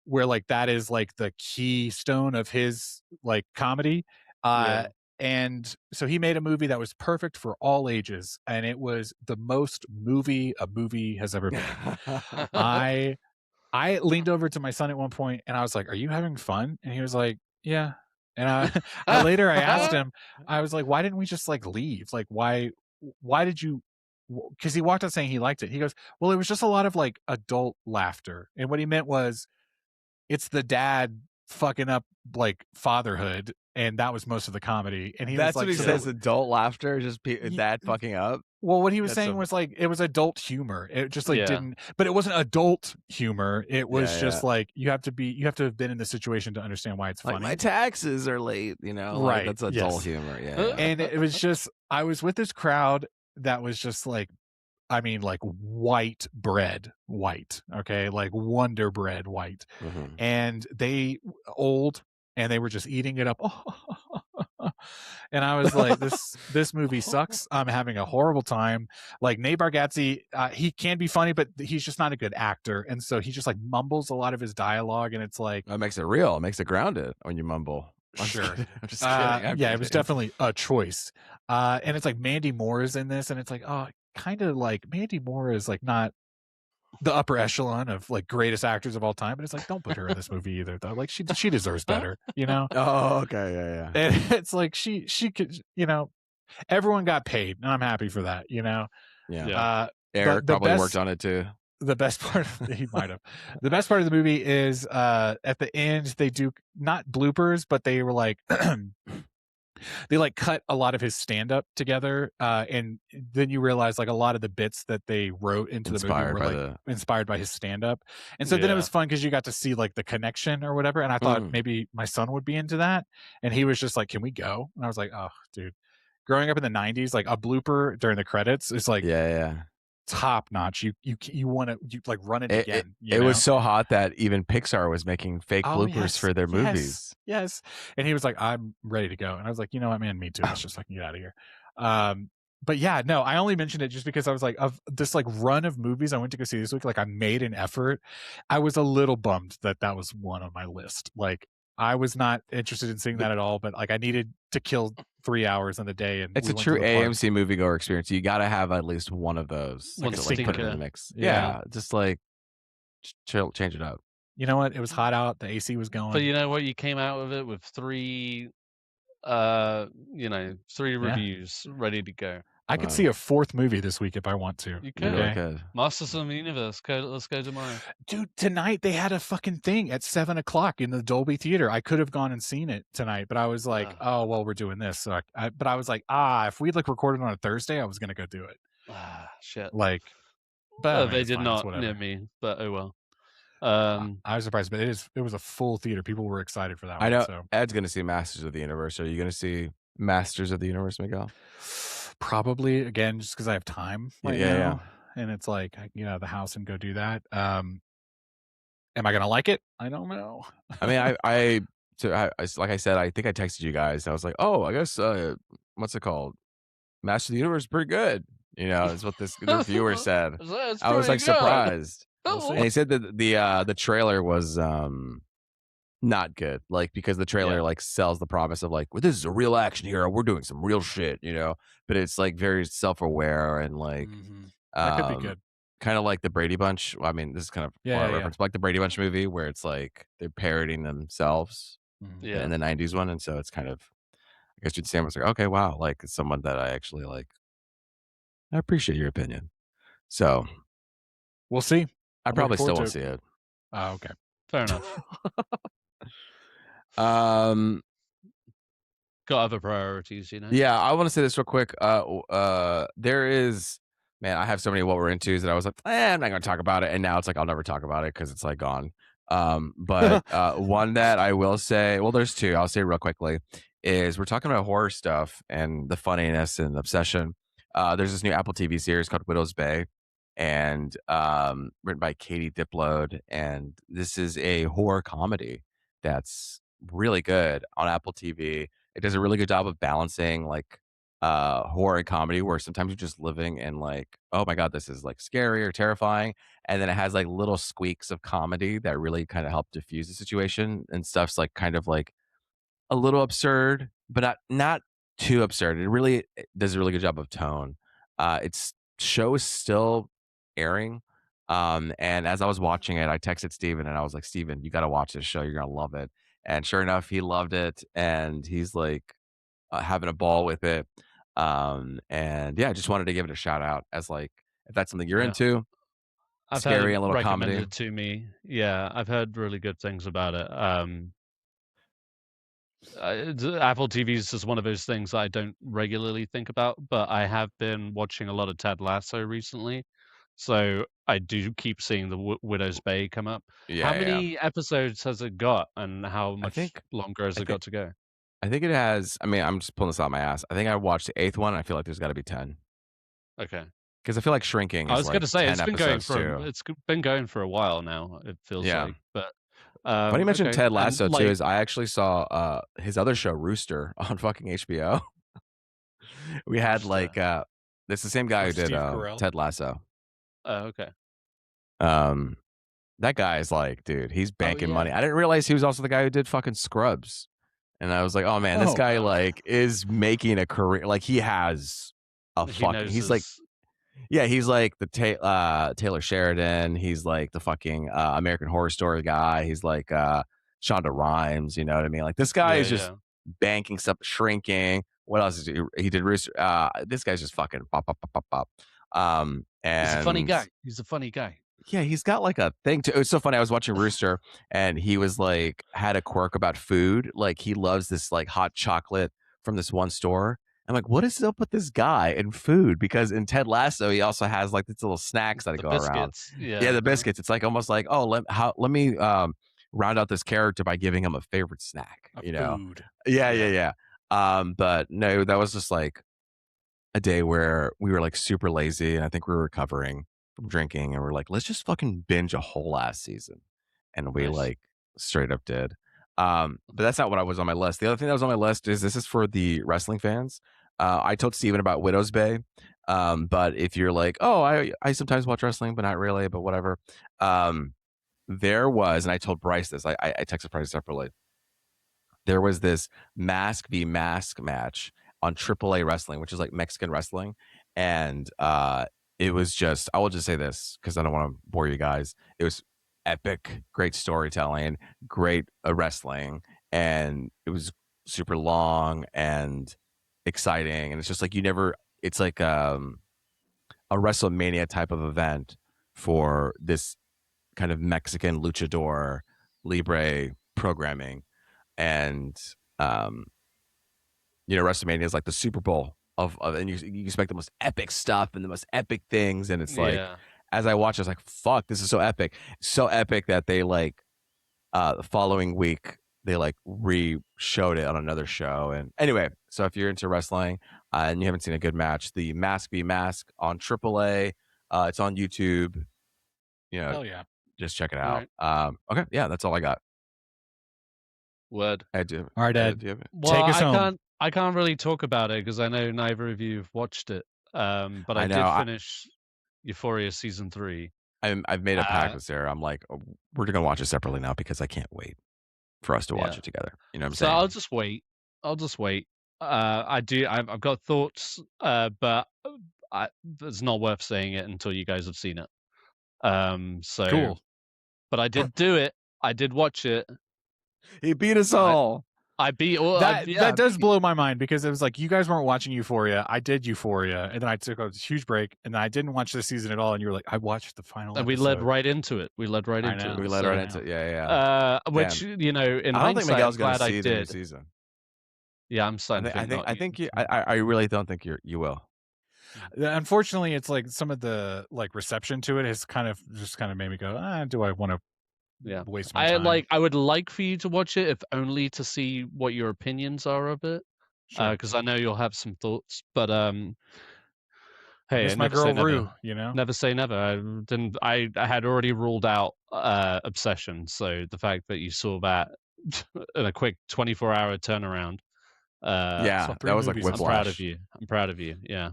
where like that is like the keystone of his like comedy. And so he made a movie that was perfect for all ages, and it was the most movie a movie has ever been. I leaned over to my son at one point and I was like, are you having fun? And he was like, yeah. And later I asked him, I was like, why didn't we just like leave? Like, why did you? Because he walked out saying he liked it. He goes, well, it was just a lot of like adult laughter. And what he meant was, it's the dad fucking up like fatherhood, and that was most of the comedy. And that's was like, what he says, adult laughter, just dad fucking up. Well, what he was saying was like, it was adult humor. It just like didn't, but it wasn't adult humor. It was just like, you have to have been in the situation to understand why it's funny. Like, my taxes are late, you know, right? Like, that's adult humor. Yeah. And it was just, I was with this crowd that was just like, I mean, like white, okay, like Wonder Bread white, and they old, and they were just eating it up. And I was like, this movie sucks. I'm having a horrible time. Like Nate Bargatze, he can be funny, but he's just not a good actor, and so he just like mumbles a lot of his dialogue, and it's like, it makes it real. It makes it grounded when you mumble. Sure. I'm just kidding. Yeah, it was definitely a choice. And it's like Mandy Moore is in this, and it's like, oh, kind of like Mandy Moore is like not the upper echelon of like greatest actors of all time, but it's like, don't put her in this movie either, though. Like she deserves better, you know? Oh, okay, yeah. And it's like she could, you know, everyone got paid, and I'm happy for that, you know? Yeah. Eric probably worked on it too. The best part, he might have. The best part of the movie is at the end they do not bloopers, but they were like they like cut a lot of his stand-up together, and then you realize like a lot of the bits that they wrote into the movie were like inspired by his stand-up. And so then it was fun because you got to see like the connection or whatever, and I thought maybe my son would be into that, and he was just like, can we go? And I was like, oh dude, growing up in the 90s, like a blooper during the credits is like top notch. You want to like run it again. It was so hot that even Pixar was making fake bloopers for their movies. Yes. And he was like, I'm ready to go. And I was like, you know what, man, me too. Let's just fucking get out of here. But yeah, no, I only mentioned it just because I was like, of this like run of movies I went to go see this week, like I made an effort. I was a little bummed that was one on my list. Like I was not interested in seeing that at all, but like I needed to kill 3 hours in the day. And it's a true AMC moviegoer experience. You got to have at least one of those. One to stinker. Put it in the mix. Yeah, just like change it up. You know what? It was hot out. The AC was going. But you know what? You came out of it with 3 reviews ready to go. I could see a 4th movie this week if I want to. You could. Really could. Masters of the Universe. Let's go tomorrow. Dude, tonight they had a fucking thing at 7:00 in the Dolby Theater. I could have gone and seen it tonight, but I was like, oh, well, we're doing this. So but I was like, if we'd like recorded on a Thursday, I was going to go do it. Shit. Like, but they did not near me, but oh well. I was surprised, but it was a full theater. People were excited for that I know. one, so. Ed's going to see Masters of the Universe. Are you going to see Masters of the Universe, Miguel? Probably, again, just because I have time right now. And it's like I can get out of the house and go do that. Am I gonna like it? I don't know. I mean, I like I said, I think I texted you guys. I was like, oh, I guess what's it called? Master of the Universe is pretty good. You know, is what this reviewer said. I was like surprised. And he said that the trailer was not good, like because the trailer like sells the promise of like, well, this is a real action hero, we're doing some real shit, you know, but it's like very self-aware and like that could be good, kind of like the Brady Bunch. Well, I mean, this is kind of reference, but like the Brady Bunch movie where it's like they're parodying themselves in the 90s one, and so it's kind of, I guess you'd say, I was like, okay, wow, like it's someone that I actually like. I appreciate your opinion, so we'll see. I probably still won't see it. Oh, okay, fair enough. Got other priorities, you know. Yeah, I want to say this real quick. There is, man, I have so many what we're into that I was like, I'm not gonna talk about it, and now it's like I'll never talk about it because it's like gone. But one that I will say, well, there's 2. I'll say real quickly is we're talking about horror stuff and the funniness and obsession. There's this new Apple TV series called Widows Bay, and written by Katie Dipload, and this is a horror comedy that's really good on Apple TV. It does a really good job of balancing like horror and comedy, where sometimes you're just living in like, oh my god, this is like scary or terrifying, and then it has like little squeaks of comedy that really kind of help diffuse the situation, and stuff's like kind of like a little absurd, but not too absurd. It does a really good job of tone. Its show is still airing. And as I was watching it, I texted Steven and I was like, Steven, you got to watch this show. You're going to love it. And sure enough, he loved it. And he's like having a ball with it. And yeah, I just wanted to give it a shout out as like, if that's something you're into, I've scary had and a little comedy. Recommended to me. Yeah, I've heard really good things about it. Apple TV is just one of those things that I don't regularly think about, but I have been watching a lot of Ted Lasso recently. So I do keep seeing the Widow's Bay come up. Yeah, how many episodes has it got, and how much longer has it got to go? I think it has. I mean, I'm just pulling this out of my ass. I think I watched the 8th one. And I feel like there's got to be 10. Okay. Because I feel like Shrinking. I was going to say it's been going for a while now. It feels like, but. Funny you mentioned Ted Lasso too. Is I actually saw his other show Rooster on fucking HBO. We had like this is the same guy who did Ted Lasso. Oh, okay. That guy is like, dude, he's banking money. I didn't realize he was also the guy who did fucking Scrubs. And I was like, oh man, this guy like is making a career. Like he has a fucking. He's like, yeah, he's like the Taylor Sheridan. He's like the fucking American Horror Story guy. He's like Shonda Rhimes. You know what I mean? Like this guy is just banking stuff, Shrinking. What else is he did? Rooster. This guy's just fucking pop, pop, pop, pop, pop. And he's a funny guy. He's a funny guy. Yeah, he's got like a thing to. It was so funny. I was watching Rooster, and he was like had a quirk about food. Like he loves this like hot chocolate from this one store. I'm like, what is up with this guy and food? Because in Ted Lasso, he also has like these little snacks that go around. Yeah, the biscuits. It's like almost like, oh, let me round out this character by giving him a favorite snack. Food. Yeah. But no, that was just like a day where we were like super lazy, and I think we were recovering from drinking, and we're like, let's just fucking binge a whole last season, and we Nice. like straight up did. But that's not what I was on my list. The other thing that was on my list is this is for the wrestling fans. I told Steven about Widows Bay. But if you're like, oh, I sometimes watch wrestling, but not really, but whatever. There was, and I told Bryce this, I texted Bryce separately. There was this mask v mask match on AAA wrestling, which is like Mexican wrestling. And it was just, I will just say this because I don't want to bore you guys. It was epic, great storytelling, great wrestling. And it was super long and exciting. And it's just like it's like a WrestleMania type of event for this kind of Mexican luchador libre programming. And WrestleMania is like the Super Bowl of and you expect the most epic stuff and the most epic things, and it's like as I watch, I was like, fuck, this is so epic. So epic that they like the following week they like re-showed it on another show. And anyway, so if you're into wrestling and you haven't seen a good match, the Mask v Mask on AAA, it's on YouTube. Hell yeah. Just check it out. Right. Okay, yeah, that's all I got. Word. I do. All right, Ed. Well, take us home. I can't really talk about it because I know neither of you have watched it. But I did finish Euphoria season 3. I've made a pact with Sarah. I'm like, we're gonna watch it separately now because I can't wait for us to watch it together. You know what I'm saying? So I'll just wait. I've got thoughts, but it's not worth saying it until you guys have seen it. So cool. But I did do it. I did watch it. He beat us all. I beat all. That does blow my mind because it was like you guys weren't watching Euphoria. I did Euphoria, and then I took a huge break, and then I didn't watch this season at all. And you were like, I watched the final. And we led right into it. Yeah. Which in I don't hindsight, think Miguel's glad gonna see I the new did. season. Yeah, I'm starting. I really don't think you will. Unfortunately, it's like some of the like reception to it has kind of made me go, do I want to? Waste my time. I would like for you to watch it, if only to see what your opinions are of it, because I know you'll have some thoughts. But hey, it's my girl Rue, never say never. I had already ruled out Obsession, so the fact that you saw that in a quick 24-hour turnaround, that was like whiplash. I'm proud of you. Yeah.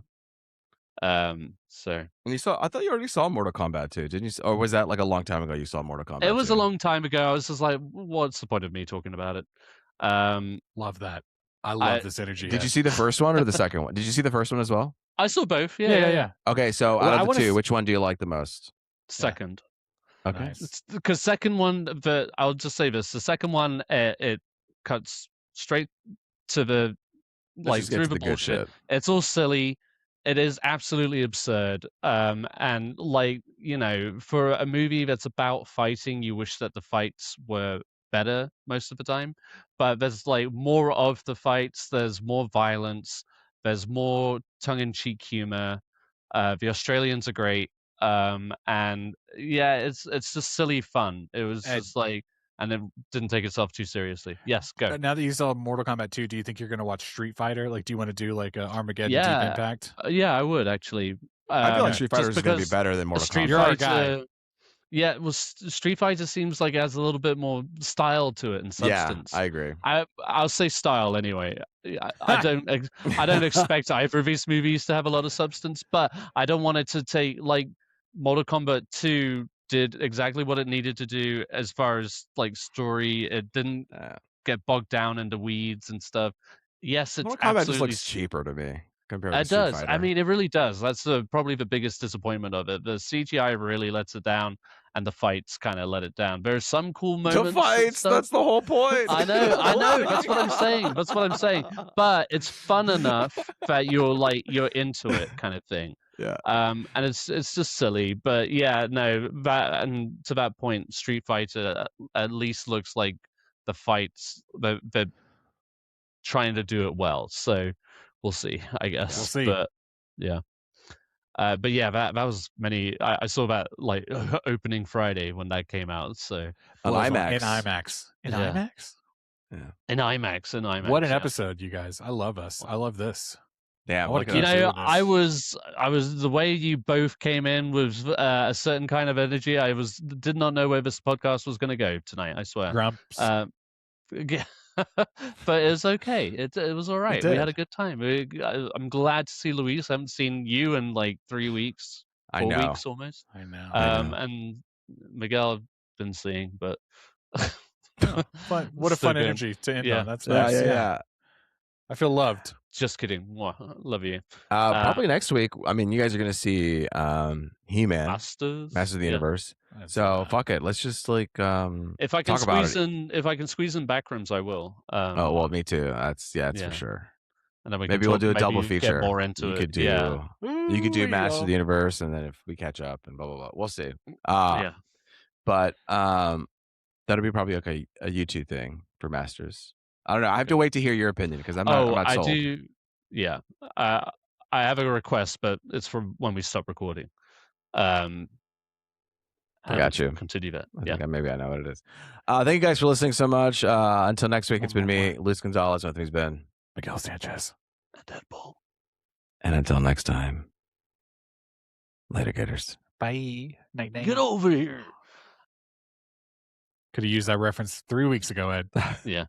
So and I thought you already saw Mortal Kombat 2, didn't you? Or was that like a long time ago you saw Mortal Kombat 2? It was a long time ago. I was just like, what's the point of me talking about it? Love that. I love this energy. Did you see the first one or the second one? Did you see the first one as well? I saw both. Yeah. Okay, so out of the two, which one do you like the most? Second. Okay. Nice. Because second one, I'll just say this: the second one, it cuts straight to the through the bullshit. It's all silly. It is absolutely absurd. And for a movie that's about fighting, you wish that the fights were better most of the time. But there's like more of the fights. There's more violence. There's more tongue-in-cheek humor. The Australians are great. And yeah, it's just silly fun. It was just like, and it didn't take itself too seriously. Yes, go. Now that you saw Mortal Kombat 2, do you think you're going to watch Street Fighter? Like, do you want to do like Armageddon Deep Impact? Yeah, I would actually. I feel like Street Fighter is going to be better than Mortal Kombat. You're our guy. Yeah, well, Street Fighter seems like it has a little bit more style to it and substance. Yeah, I agree. I'll say style anyway. I don't expect either of these movies to have a lot of substance, but I don't want it to take like Mortal Kombat 2 did exactly what it needed to do as far as like story. It didn't get bogged down into weeds and stuff. Yes, it's Mortal Kombat just looks cheaper to me compared to Street does. Fighter. I mean, it really does. That's probably the biggest disappointment of it. The CGI really lets it down, and the fights kind of let it down. There's some cool moments. The fights, that's the whole point. I know. That's what I'm saying. But it's fun enough that you're into it, kind of thing. Yeah. And it's just silly, but yeah, no. That, and to that point, Street Fighter at least looks like the fights they're trying to do it well. So we'll see, I guess. We'll see. But yeah. But yeah, that was many. I saw that like opening Friday when that came out. So on IMAX. In IMAX. Yeah. In IMAX. What an episode, you guys! I love us. I love this. Damn. I was the way you both came in with a certain kind of energy. I did not know where this podcast was going to go tonight. I swear. Grumps. But it was okay. It was all right. We had a good time. I'm glad to see Luis. I haven't seen you in like 3 weeks, 4 weeks almost. I know. And Miguel I've been seeing, but fun. What a fun energy to end on. That's nice. Yeah. I feel loved. Just kidding. Love you. Probably next week. I mean, you guys are going to see He-Man, Masters of the Universe. So fuck it. Let's just like if I can squeeze in Backrooms, I will. Oh well, me too. That's for sure. And then we'll do a double feature. Get more into you it. Could do you could do Masters of the Universe, and then if we catch up and blah blah blah, we'll see. But that'll be probably like a YouTube thing for Masters. I don't know. I have to wait to hear your opinion because I'm not sold. I do. Yeah, I have a request, but it's for when we stop recording. I got you. Continue that. I think maybe I know what it is. Thank you guys for listening so much. Until next week, it's been me, Luis Gonzalez. With me's been Miguel Sanchez and Deadpool. And until next time, later, getters. Bye. Night. Get over here. Could have used that reference 3 weeks ago, Ed. Yeah.